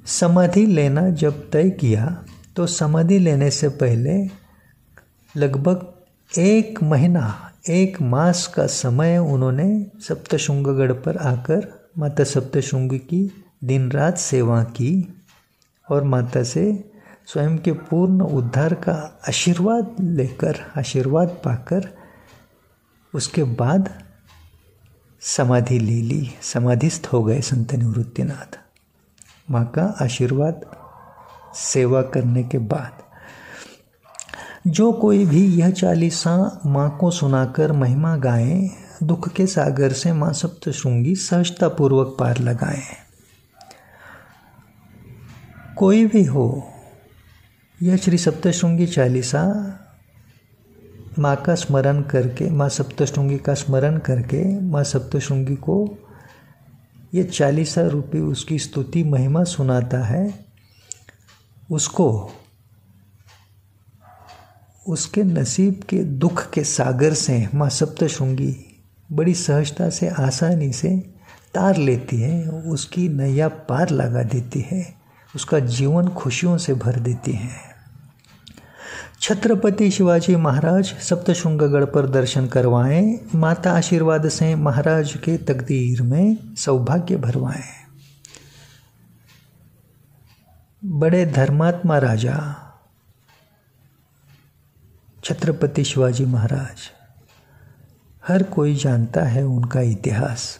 समाधि लेना जब तय किया तो समाधि लेने से पहले लगभग 1 महीना 1 मास का समय उन्होंने सप्तशृंगगढ़ पर आकर माता सप्तशृंगी की दिन रात सेवा की और माता से स्वयं के पूर्ण उद्धार का आशीर्वाद पाकर उसके बाद समाधि ले ली, समाधिस्थ हो गए संत निवृत्तिनाथ। माँ का आशीर्वाद सेवा करने के बाद जो कोई भी यह चालीसा माँ को सुनाकर महिमा गाए, दुख के सागर से माँ सप्तशृंगी सहजतापूर्वक पार लगाए। कोई भी हो, यह श्री सप्तशृंगी चालीसा माँ का स्मरण करके, माँ सप्तशृंगी का स्मरण करके माँ सप्तशृंगी को ये 40 रुपये उसकी स्तुति महिमा सुनाता है, उसको उसके नसीब के दुख के सागर से माँ सप्तशृंगी बड़ी सहजता से आसानी से तार लेती है, उसकी नैया पार लगा देती है, उसका जीवन खुशियों से भर देती है। छत्रपति शिवाजी महाराज सप्तशृंगगढ़ पर दर्शन करवाएं, माता आशीर्वाद से महाराज के तकदीर में सौभाग्य भरवाएं। बड़े धर्मात्मा राजा छत्रपति शिवाजी महाराज, हर कोई जानता है उनका इतिहास।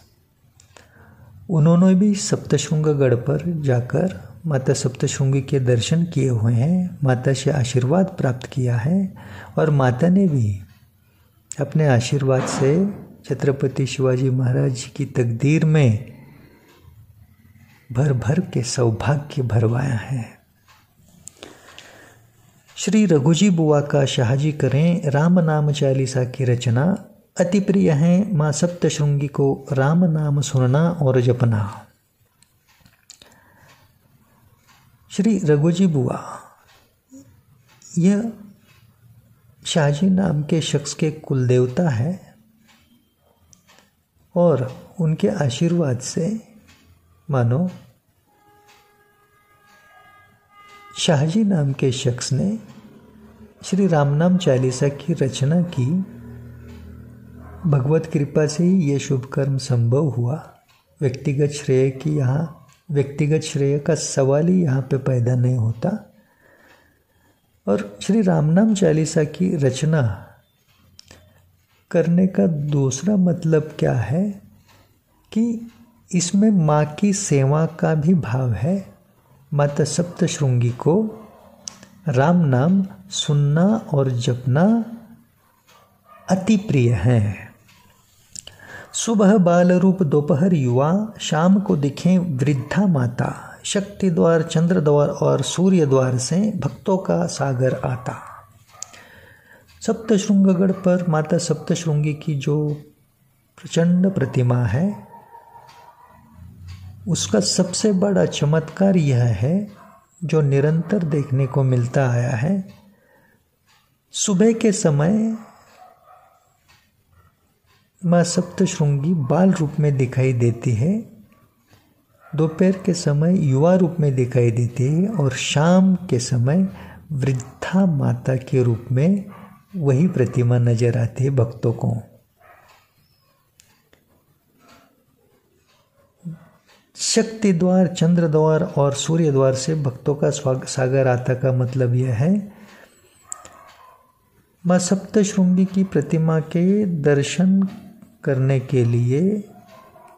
उन्होंने भी सप्तशृंगगढ़ पर जाकर माता सप्तशृंगी के दर्शन किए हुए हैं, माता से आशीर्वाद प्राप्त किया है और माता ने भी अपने आशीर्वाद से छत्रपति शिवाजी महाराज की तकदीर में भर भर के सौभाग्य भरवाया है। श्री रघुजी बुआ का शाहजी करें राम नाम चालीसा की रचना, अति प्रिय है माँ सप्तशृंगी को राम नाम सुनना और जपना। श्री रघुजी बुआ यह शाहजी नाम के शख्स के कुल देवता है और उनके आशीर्वाद से मानो शाहजी नाम के शख्स ने श्री राम नाम चालीसा की रचना की। भगवत कृपा से ही ये शुभ कर्म संभव हुआ। व्यक्तिगत श्रेय का सवाल ही यहाँ पे पैदा नहीं होता। और श्री रामनाम चालीसा की रचना करने का दूसरा मतलब क्या है कि इसमें माँ की सेवा का भी भाव है। माता सप्तशृंगी को राम नाम सुनना और जपना अति प्रिय है। सुबह बाल रूप, दोपहर युवा, शाम को दिखें वृद्धा माता। शक्ति द्वार, चंद्र द्वार और सूर्य द्वार से भक्तों का सागर आता। सप्तशृंगगढ़ पर माता सप्तशृंगी की जो प्रचंड प्रतिमा है, उसका सबसे बड़ा चमत्कार यह है, जो निरंतर देखने को मिलता आया है। सुबह के समय माँ सप्तशृंगी बाल रूप में दिखाई देती है, दोपहर के समय युवा रूप में दिखाई देती है और शाम के समय वृद्धा माता के रूप में वही प्रतिमा नजर आती है भक्तों को। शक्ति द्वार, चंद्र द्वार और सूर्य द्वार से भक्तों का सागर आता का मतलब यह है, माँ सप्तशृंगी की प्रतिमा के दर्शन करने के लिए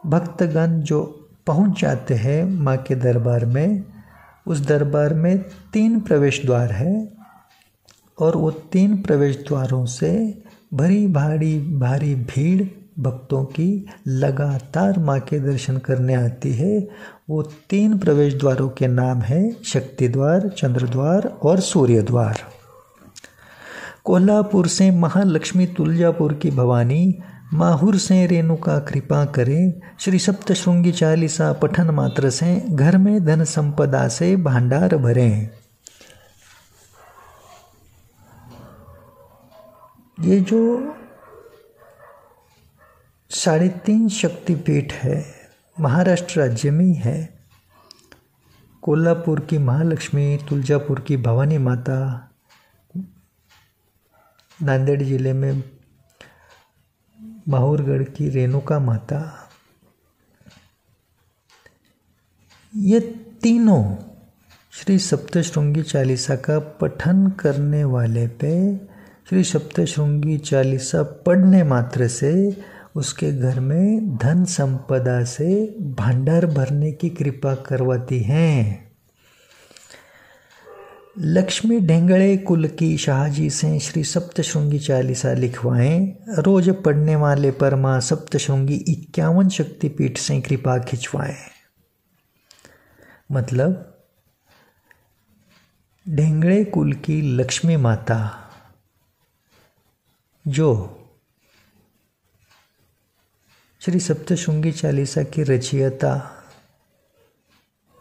भक्तगण जो पहुंच जाते हैं माँ के दरबार में, उस दरबार में 3 प्रवेश द्वार है और वो 3 प्रवेश द्वारों से भारी भीड़ भक्तों की लगातार माँ के दर्शन करने आती है। वो 3 प्रवेश द्वारों के नाम है शक्ति द्वार, चंद्र द्वार और सूर्य द्वार। कोल्हापुर से महालक्ष्मी, तुलजापुर की भवानी, माहुर से रेणुका कृपा करें। श्री सप्तशृंगी चालीसा पठन मात्र से घर में धन संपदा से भंडार भरें। ये जो 3.5 शक्तिपीठ है, महाराष्ट्र राज्य में ही है। कोल्हापुर की महालक्ष्मी, तुलजापुर की भवानी माता, नांदेड़ जिले में माहुरगढ़ की रेणुका माता, ये तीनों श्री सप्तशृंगी चालीसा का पठन करने वाले पे, श्री सप्तशृंगी चालीसा पढ़ने मात्र से उसके घर में धन संपदा से भंडार भरने की कृपा करवाती हैं। लक्ष्मी ढेंगड़े कुल की शाहजी से श्री सप्तशृंगी चालीसा लिखवाएं। रोज पढ़ने वाले पर माँ सप्तशृंगी 51 शक्तिपीठ से कृपा खिंचवाएं। मतलब ढेंगड़े कुल की लक्ष्मी माता जो श्री सप्तशृंगी चालीसा की रचयिता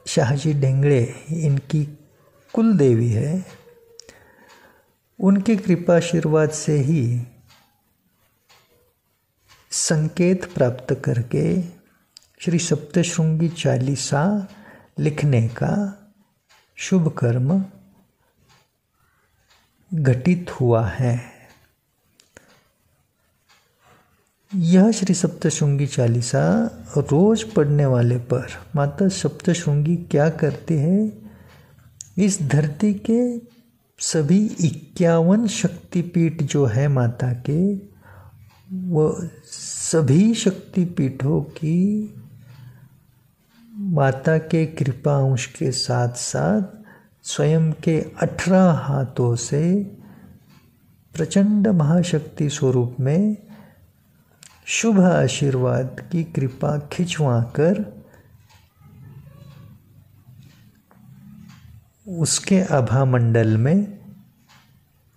शाहजी ढेंगड़े, इनकी कुल देवी है, उनकी कृपा आशीर्वाद से ही संकेत प्राप्त करके श्री सप्तशृंगी चालीसा लिखने का शुभ कर्म घटित हुआ है। यह श्री सप्तशृंगी चालीसा रोज पढ़ने वाले पर माता सप्तशृंगी क्या करती है, इस धरती के सभी 51 शक्तिपीठ जो है माता के, वो सभी शक्तिपीठों की माता के कृपा अंश के साथ साथ स्वयं के 18 हाथों से प्रचंड महाशक्ति स्वरूप में शुभ आशीर्वाद की कृपा खिंचवा कर उसके आभा मंडल में,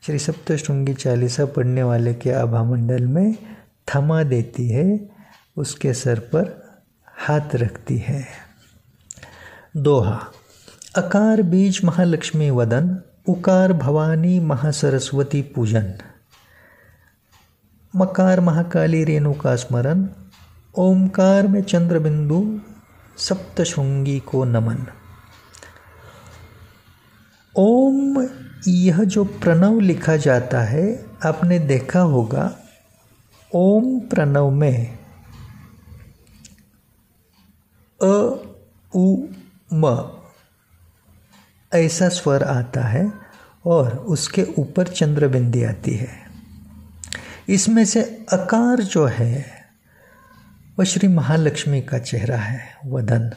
श्री सप्तशृंगी चालीसा पढ़ने वाले के आभा मंडल में थमा देती है, उसके सर पर हाथ रखती है। दोहा। अकार बीज महालक्ष्मी वदन, उकार भवानी महासरस्वती पूजन, मकार महाकाली रेणुका स्मरण, ओमकार में चंद्र बिंदु सप्तशृंगी को नमन। ओम, यह जो प्रणव लिखा जाता है, आपने देखा होगा ओम प्रणव में अ उ म ऐसा स्वर आता है और उसके ऊपर चंद्र बिंदी आती है। इसमें से अकार जो है वह श्री महालक्ष्मी का चेहरा है, वदन।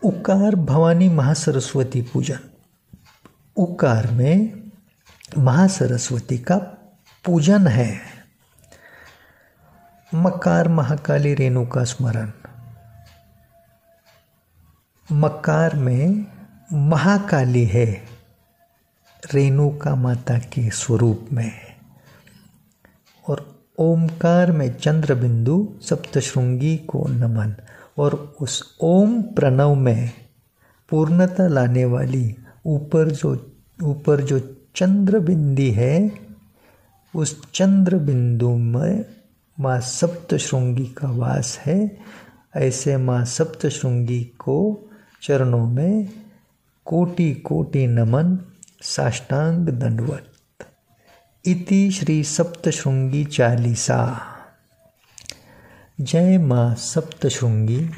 उकार भवानी महासरस्वती पूजन, उकार में महासरस्वती का पूजन है। मकार महाकाली रेणुका स्मरण, मकार में महाकाली है रेणुका माता के स्वरूप में, और ओमकार में चंद्र बिंदु सप्तशृंगी को नमन, और उस ओम प्रणव में पूर्णता लाने वाली ऊपर जो चंद्र बिंदी है, उस चंद्र बिंदु में माँ सप्तशृंगी का वास है। ऐसे माँ सप्तशृंगी को चरणों में कोटि कोटि नमन, साष्टांग दंडवत। इति श्री सप्तशृंगी चालीसा। जय माँ सप्तशृंगी,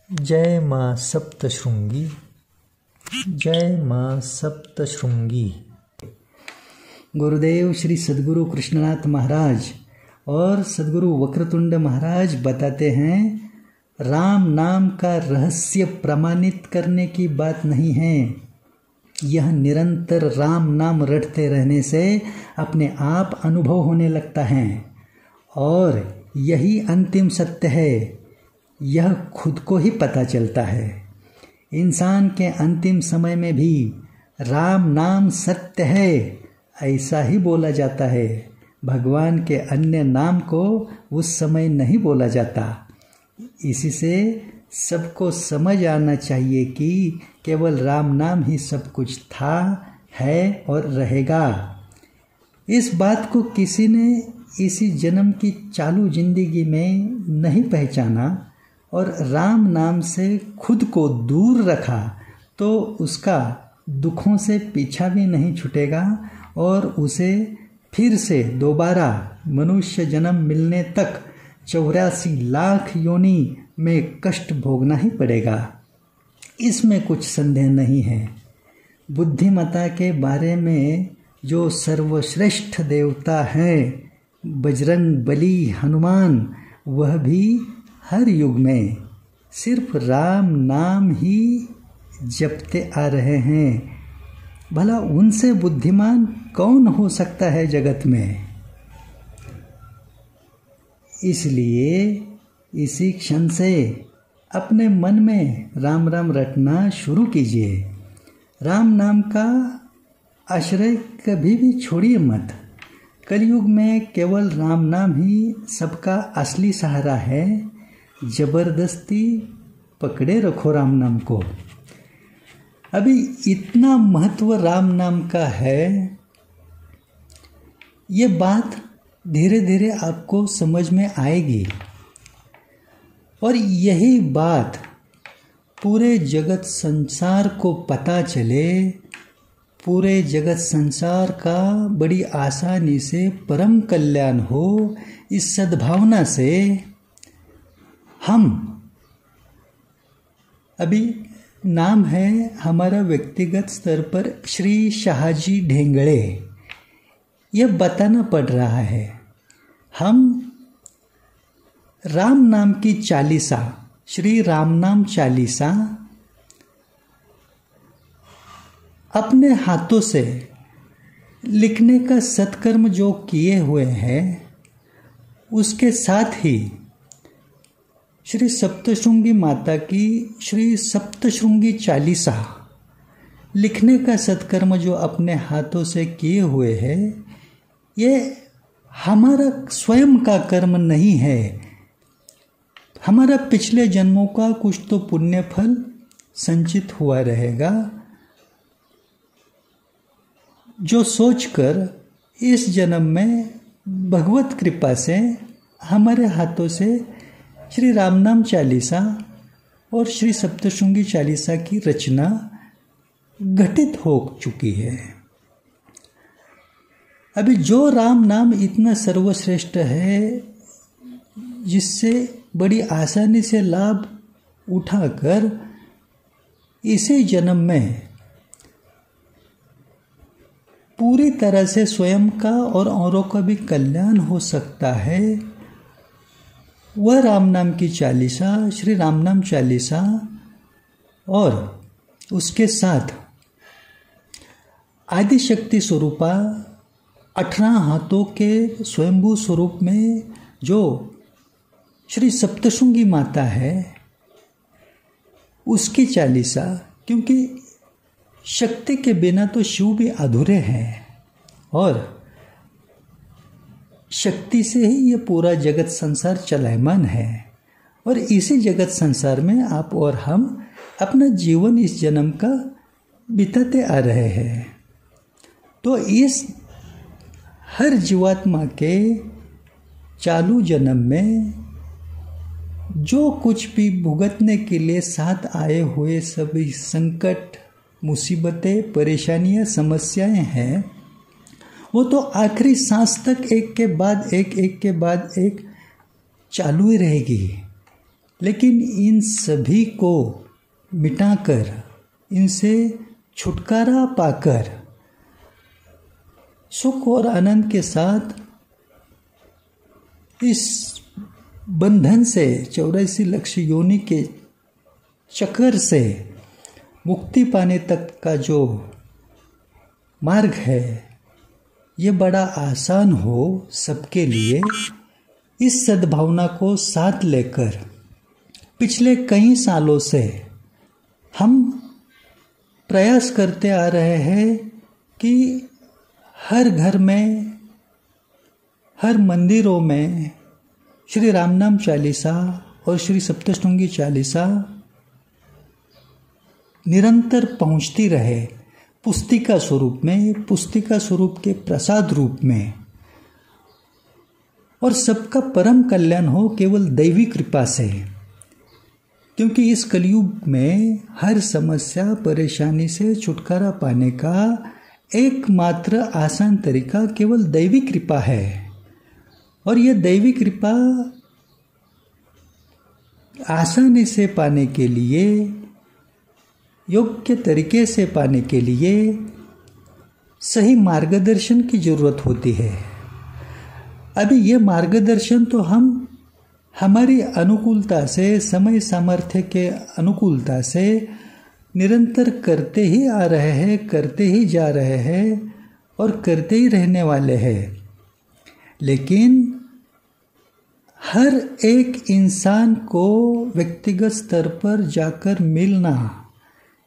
जय माँ सप्तशृंगी, जय माँ सप्तशृंगी। गुरुदेव श्री सद्गुरु कृष्णनाथ महाराज और सद्गुरु वक्रतुंड महाराज बताते हैं, राम नाम का रहस्य प्रमाणित करने की बात नहीं है। यह निरंतर राम नाम रटते रहने से अपने आप अनुभव होने लगता है, और यही अंतिम सत्य है। यह खुद को ही पता चलता है। इंसान के अंतिम समय में भी राम नाम सत्य है, ऐसा ही बोला जाता है। भगवान के अन्य नाम को उस समय नहीं बोला जाता। इसी से सबको समझ आना चाहिए कि केवल राम नाम ही सब कुछ था, है और रहेगा। इस बात को किसी ने इसी जन्म की चालू जिंदगी में नहीं पहचाना और राम नाम से खुद को दूर रखा, तो उसका दुखों से पीछा भी नहीं छूटेगा और उसे फिर से दोबारा मनुष्य जन्म मिलने तक 84 लाख योनि में कष्ट भोगना ही पड़ेगा। इसमें कुछ संदेह नहीं है। बुद्धिमता के बारे में जो सर्वश्रेष्ठ देवता हैं, बजरंग बली हनुमान, वह भी हर युग में सिर्फ राम नाम ही जपते आ रहे हैं। भला उनसे बुद्धिमान कौन हो सकता है जगत में? इसलिए इसी क्षण से अपने मन में राम राम रटना शुरू कीजिए। राम नाम का आश्रय कभी भी छोड़िए मत। कलयुग में केवल राम नाम ही सबका असली सहारा है। जबरदस्ती पकड़े रखो राम नाम को। अभी इतना महत्व राम नाम का है, ये बात धीरे धीरे आपको समझ में आएगी, और यही बात पूरे जगत संसार को पता चले, पूरे जगत संसार का बड़ी आसानी से परम कल्याण हो। इस सद्भावना से हम अभी नाम है हमारा व्यक्तिगत स्तर पर श्री शाहजी ढेंगड़े, यह बताना पड़ रहा है। हम राम नाम की चालीसा, श्री राम नाम चालीसा अपने हाथों से लिखने का सत्कर्म जो किए हुए हैं, उसके साथ ही श्री सप्तशृंगी माता की श्री सप्तशृंगी चालीसा लिखने का सत्कर्म जो अपने हाथों से किए हुए हैं, ये हमारा स्वयं का कर्म नहीं है। हमारा पिछले जन्मों का कुछ तो पुण्य फल संचित हुआ रहेगा, जो सोचकर इस जन्म में भगवत कृपा से हमारे हाथों से श्री राम नाम चालीसा और श्री सप्तशृंगी चालीसा की रचना घटित हो चुकी है। अभी जो राम नाम इतना सर्वश्रेष्ठ है, जिससे बड़ी आसानी से लाभ उठाकर इसी जन्म में पूरी तरह से स्वयं का और औरों का भी कल्याण हो सकता है, वह राम नाम की चालीसा, श्री राम नाम चालीसा, और उसके साथ आदिशक्ति स्वरूपा 18 हाथों के स्वयंभू स्वरूप में जो श्री सप्तशृंगी माता है, उसकी चालीसा। क्योंकि शक्ति के बिना तो शिव भी अधूरे हैं और शक्ति से ही ये पूरा जगत संसार चलायमान है। और इसी जगत संसार में आप और हम अपना जीवन इस जन्म का बिताते आ रहे हैं। तो इस हर जीवात्मा के चालू जन्म में जो कुछ भी भुगतने के लिए साथ आए हुए सभी संकट, मुसीबतें, परेशानियां, समस्याएं हैं, वो तो आखिरी सांस तक एक के बाद एक चालू ही रहेगी। लेकिन इन सभी को मिटाकर, इनसे छुटकारा पाकर सुख और आनंद के साथ इस बंधन से, 84 लक्ष योनि के चक्कर से मुक्ति पाने तक का जो मार्ग है, ये बड़ा आसान हो सबके लिए। इस सद्भावना को साथ लेकर पिछले कई सालों से हम प्रयास करते आ रहे हैं कि हर घर में, हर मंदिरों में श्री राम नाम चालीसा और श्री सप्तशृंगी चालीसा निरंतर पहुंचती रहे, पुस्तिका स्वरूप में, पुस्तिका स्वरूप के प्रसाद रूप में, और सबका परम कल्याण हो केवल दैवी कृपा से। क्योंकि इस कलयुग में हर समस्या, परेशानी से छुटकारा पाने का एकमात्र आसान तरीका केवल दैवी कृपा है। और यह दैवी कृपा आसानी से पाने के लिए, योग्य तरीके से पाने के लिए सही मार्गदर्शन की जरूरत होती है। अभी यह मार्गदर्शन तो हम हमारी अनुकूलता से, समय सामर्थ्य के अनुकूलता से निरंतर करते ही आ रहे हैं, करते ही जा रहे हैं और करते ही रहने वाले हैं। लेकिन हर एक इंसान को व्यक्तिगत स्तर पर जाकर मिलना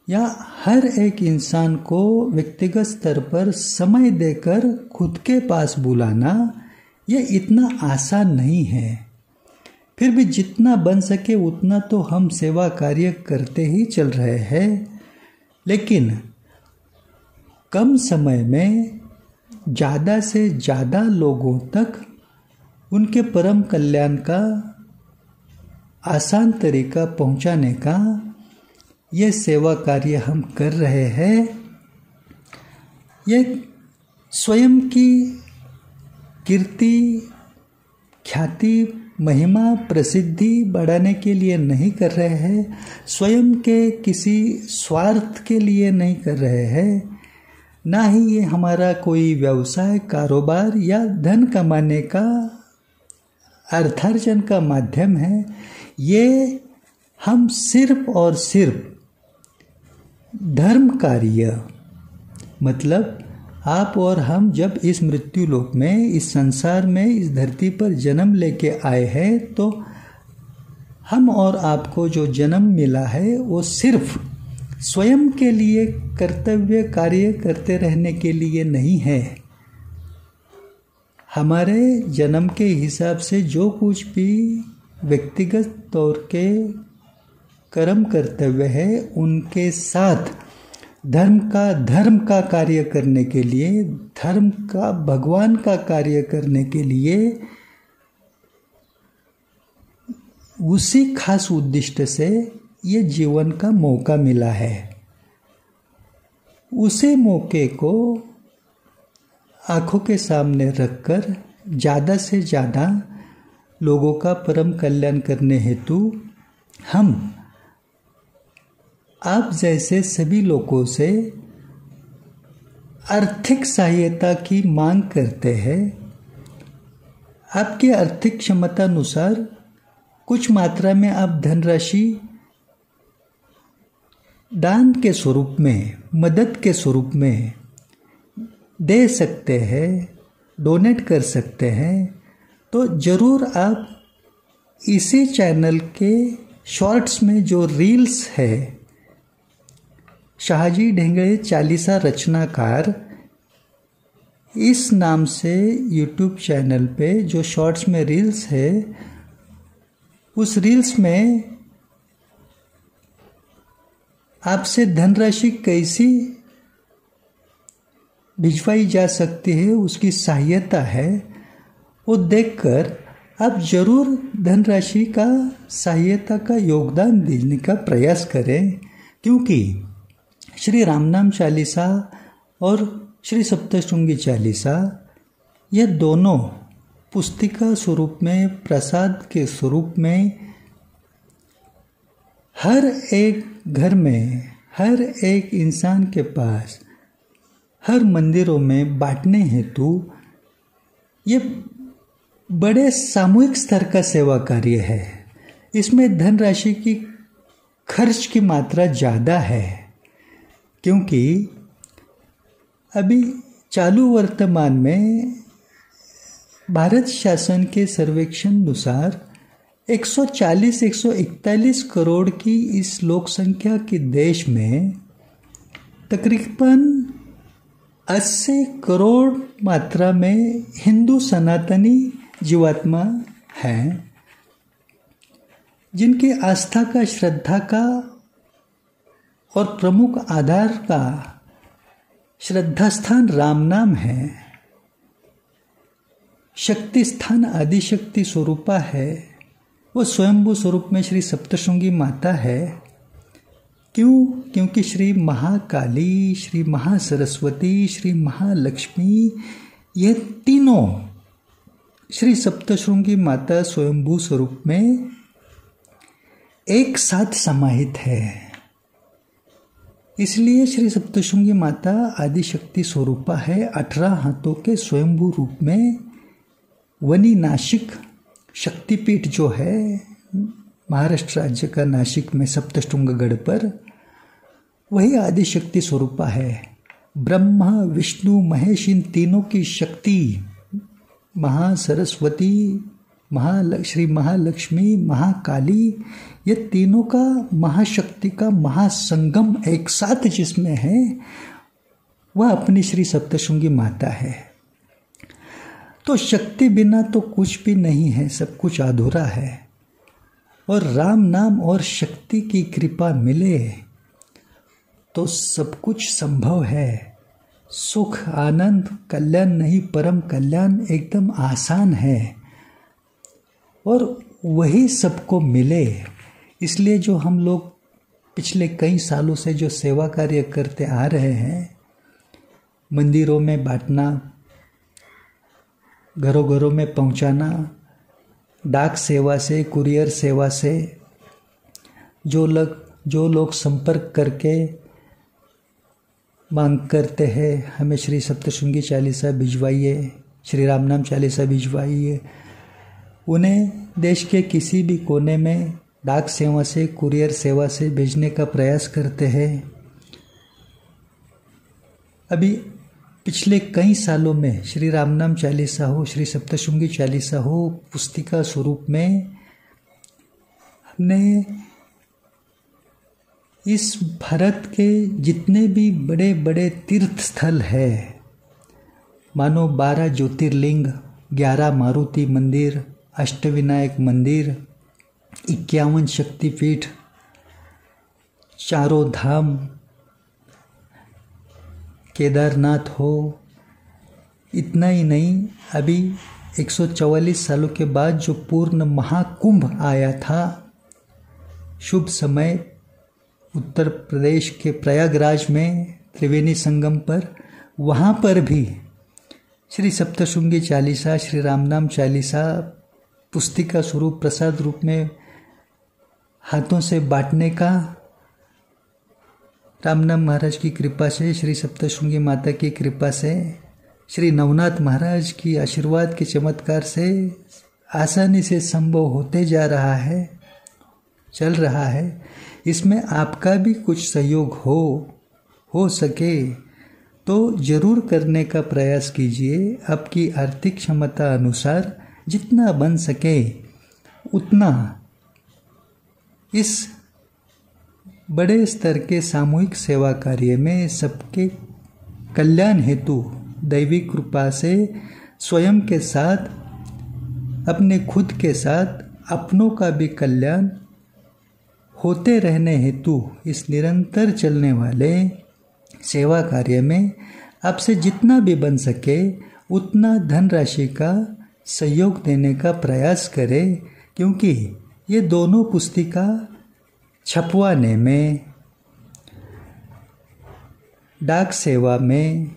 या हर एक इंसान को व्यक्तिगत स्तर पर समय देकर खुद के पास बुलाना, यह इतना आसान नहीं है। फिर भी जितना बन सके उतना तो हम सेवा कार्य करते ही चल रहे हैं। लेकिन कम समय में ज़्यादा से ज़्यादा लोगों तक उनके परम कल्याण का आसान तरीका पहुंचाने का ये सेवा कार्य हम कर रहे हैं। ये स्वयं की कीर्ति, ख्याति, महिमा, प्रसिद्धि बढ़ाने के लिए नहीं कर रहे हैं, स्वयं के किसी स्वार्थ के लिए नहीं कर रहे हैं, ना ही ये हमारा कोई व्यवसाय, कारोबार या धन कमाने का, अर्थार्जन का माध्यम है। ये हम सिर्फ और सिर्फ धर्म कार्य, मतलब आप और हम जब इस मृत्यु लोक में, इस संसार में, इस धरती पर जन्म लेके आए हैं, तो हम और आपको जो जन्म मिला है वो सिर्फ स्वयं के लिए कर्तव्य कार्य करते रहने के लिए नहीं है। हमारे जन्म के हिसाब से जो कुछ भी व्यक्तिगत तौर के कर्म कर्तव्य है, उनके साथ धर्म का कार्य करने के लिए, धर्म का, भगवान का कार्य करने के लिए, उसी खास उद्देश्य से ये जीवन का मौका मिला है। उसी मौके को आंखों के सामने रखकर ज़्यादा से ज़्यादा लोगों का परम कल्याण करने हेतु हम आप जैसे सभी लोगों से आर्थिक सहायता की मांग करते हैं। आपकी आर्थिक क्षमता अनुसार कुछ मात्रा में आप धनराशि दान के स्वरूप में, मदद के स्वरूप में दे सकते हैं, डोनेट कर सकते हैं। तो ज़रूर आप इसी चैनल के शॉर्ट्स में जो रील्स है शाहजी ढेंगड़े चालीसा रचनाकार इस नाम से यूट्यूब चैनल पे जो शॉर्ट्स में रील्स है, उस रील्स में आपसे धनराशि कैसी भिजवाई जा सकती है उसकी सहायता है, वो देखकर आप जरूर धनराशि का सहायता का योगदान देने का प्रयास करें, क्योंकि श्री रामनाम चालीसा और श्री सप्तशृंगी चालीसा ये दोनों पुस्तिका स्वरूप में, प्रसाद के स्वरूप में हर एक घर में, हर एक इंसान के पास, हर मंदिरों में बांटने हेतु ये बड़े सामूहिक स्तर का सेवा कार्य है। इसमें धनराशि की खर्च की मात्रा ज़्यादा है, क्योंकि अभी चालू वर्तमान में भारत शासन के सर्वेक्षण अनुसार 140-141 करोड़ की इस लोक संख्या के देश में तकरीबन 80 करोड़ मात्रा में हिंदू सनातनी जीवात्मा हैं, जिनकी आस्था का, श्रद्धा का और प्रमुख आधार का श्रद्धा स्थान राम नाम है, शक्ति स्थान आदिशक्ति स्वरूपा है, वो स्वयंभू स्वरूप में श्री सप्तशृंगी माता है। क्यों? क्योंकि श्री महाकाली, श्री महासरस्वती, श्री महालक्ष्मी ये तीनों श्री सप्तशृंगी माता स्वयंभू स्वरूप में एक साथ समाहित है। इसलिए श्री सप्तशृंगी माता आदिशक्ति स्वरूपा है। 18 हाथों के स्वयंभू रूप में वनी नासिक शक्तिपीठ जो है महाराष्ट्र राज्य का नासिक में सप्तशृंगगढ़ पर, वही आदिशक्ति स्वरूपा है। ब्रह्मा, विष्णु, महेश इन तीनों की शक्ति, महासरस्वती, श्री महालक्ष्मी, महाकाली, ये तीनों का महाशक्ति का महासंगम एक साथ जिसमें है, वह अपनी श्री सप्तशृंगी माता है। तो शक्ति बिना तो कुछ भी नहीं है, सब कुछ अधूरा है। और राम नाम और शक्ति की कृपा मिले तो सब कुछ संभव है। सुख, आनंद, कल्याण नहीं परम कल्याण एकदम आसान है, और वही सबको मिले। इसलिए जो हम लोग पिछले कई सालों से जो सेवा कार्य करते आ रहे हैं, मंदिरों में बांटना, घरों घरों में पहुंचाना, डाक सेवा से, कुरियर सेवा से, जो लोग संपर्क करके मांग करते हैं हमें श्री सप्तशृंगी चालीसा भिजवाइए, श्री रामनाम चालीसा भिजवाइए, उन्हें देश के किसी भी कोने में डाक सेवा से, कुरियर सेवा से भेजने का प्रयास करते हैं। अभी पिछले कई सालों में श्री रामनाम चालीसा हो, श्री सप्तशृंगी चालीसा हो, पुस्तिका स्वरूप में हमने इस भारत के जितने भी बड़े बड़े तीर्थ स्थल है, मानो 12 ज्योतिर्लिंग, 11 मारुति मंदिर, अष्टविनायक मंदिर, 51 शक्तिपीठ, चारों धाम, केदारनाथ हो, इतना ही नहीं, अभी 144 सालों के बाद जो पूर्ण महाकुंभ आया था, शुभ समय उत्तर प्रदेश के प्रयागराज में त्रिवेणी संगम पर, वहाँ पर भी श्री सप्तशृंगी चालीसा, श्री रामनाम चालीसा पुस्तिका स्वरूप प्रसाद रूप में हाथों से बांटने का रामनाम महाराज की कृपा से, श्री सप्तशृंगी माता की कृपा से, श्री नवनाथ महाराज की आशीर्वाद के चमत्कार से आसानी से संभव होते जा रहा है, चल रहा है। इसमें आपका भी कुछ सहयोग हो सके तो जरूर करने का प्रयास कीजिए। आपकी आर्थिक क्षमता अनुसार जितना बन सके उतना इस बड़े स्तर के सामूहिक सेवा कार्य में सबके कल्याण हेतु दैवी कृपा से स्वयं के साथ, अपने खुद के साथ अपनों का भी कल्याण होते रहने हेतु इस निरंतर चलने वाले सेवा कार्य में आपसे जितना भी बन सके उतना धनराशि का सहयोग देने का प्रयास करें, क्योंकि ये दोनों पुस्तिका छपवाने में, डाक सेवा में,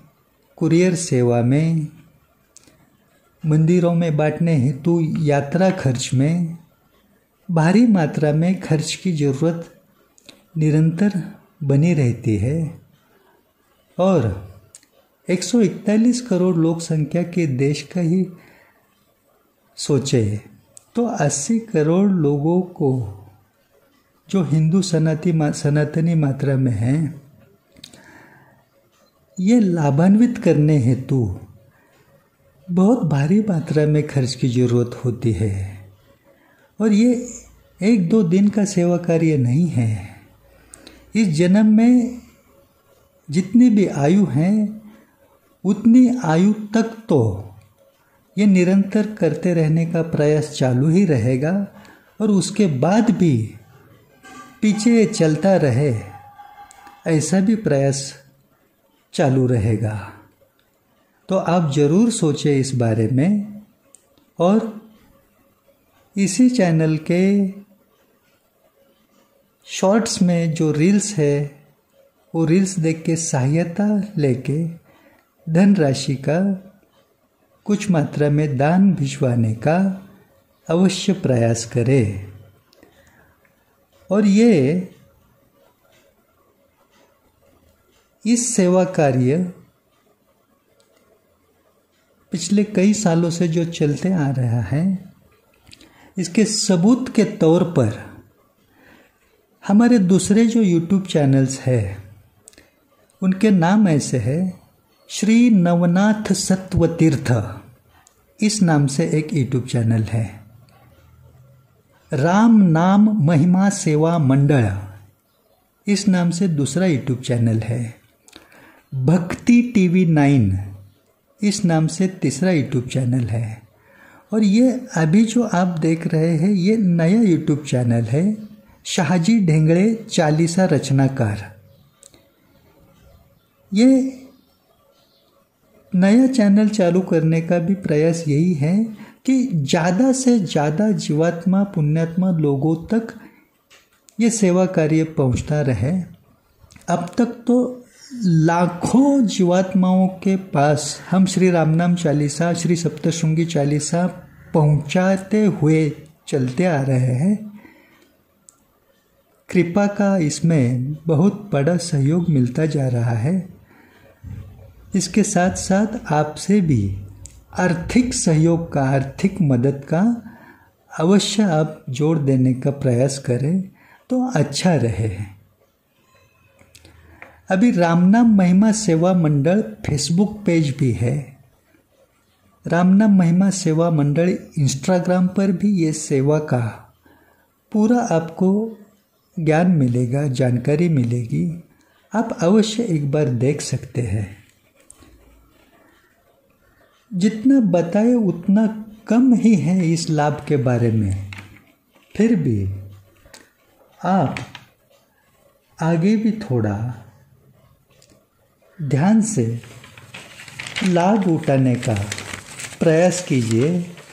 कुरियर सेवा में, मंदिरों में बांटने हेतु यात्रा खर्च में भारी मात्रा में खर्च की ज़रूरत निरंतर बनी रहती है। और 141 करोड़ लोक संख्या के देश का ही सोचे तो 80 करोड़ लोगों को जो हिंदू सनातनी मात्रा में हैं, ये लाभान्वित करने हेतु बहुत भारी मात्रा में खर्च की ज़रूरत होती है। और ये 1-2 दिन का सेवा कार्य नहीं है। इस जन्म में जितनी भी आयु है उतनी आयु तक तो ये निरंतर करते रहने का प्रयास चालू ही रहेगा, और उसके बाद भी पीछे चलता रहे ऐसा भी प्रयास चालू रहेगा। तो आप ज़रूर सोचें इस बारे में, और इसी चैनल के शॉर्ट्स में जो रील्स है वो रील्स देख के सहायता लेके धनराशि का कुछ मात्रा में दान भिजवाने का अवश्य प्रयास करें। और ये इस सेवा कार्य पिछले कई सालों से जो चलते आ रहा है, इसके सबूत के तौर पर हमारे दूसरे जो YouTube चैनल्स है उनके नाम ऐसे है, श्री नवनाथ सत्वतीर्थ इस नाम से एक YouTube चैनल है, राम नाम महिमा सेवा मंडल इस नाम से दूसरा YouTube चैनल है, भक्ति टीवी 9 इस नाम से तीसरा YouTube चैनल है। और ये अभी जो आप देख रहे हैं ये नया YouTube चैनल है, शाहजी ढेंगड़े चालीसा रचनाकार। ये नया चैनल चालू करने का भी प्रयास यही है कि ज़्यादा से ज़्यादा जीवात्मा पुण्यात्मा लोगों तक ये सेवा कार्य पहुंचता रहे। अब तक तो लाखों जीवात्माओं के पास हम श्री रामनाम चालीसा, श्री सप्तशृंगी चालीसा पहुंचाते हुए चलते आ रहे हैं। कृपा का इसमें बहुत बड़ा सहयोग मिलता जा रहा है। इसके साथ साथ आपसे भी आर्थिक सहयोग का, आर्थिक मदद का अवश्य आप जोड़ देने का प्रयास करें तो अच्छा रहे। अभी रामनाम महिमा सेवा मंडल फेसबुक पेज भी है, रामनाम महिमा सेवा मंडल इंस्टाग्राम पर भी ये सेवा का पूरा आपको ज्ञान मिलेगा, जानकारी मिलेगी। आप अवश्य एक बार देख सकते हैं। जितना बताए उतना कम ही है इस लाभ के बारे में, फिर भी आप आगे भी थोड़ा ध्यान से लाभ उठाने का प्रयास कीजिए।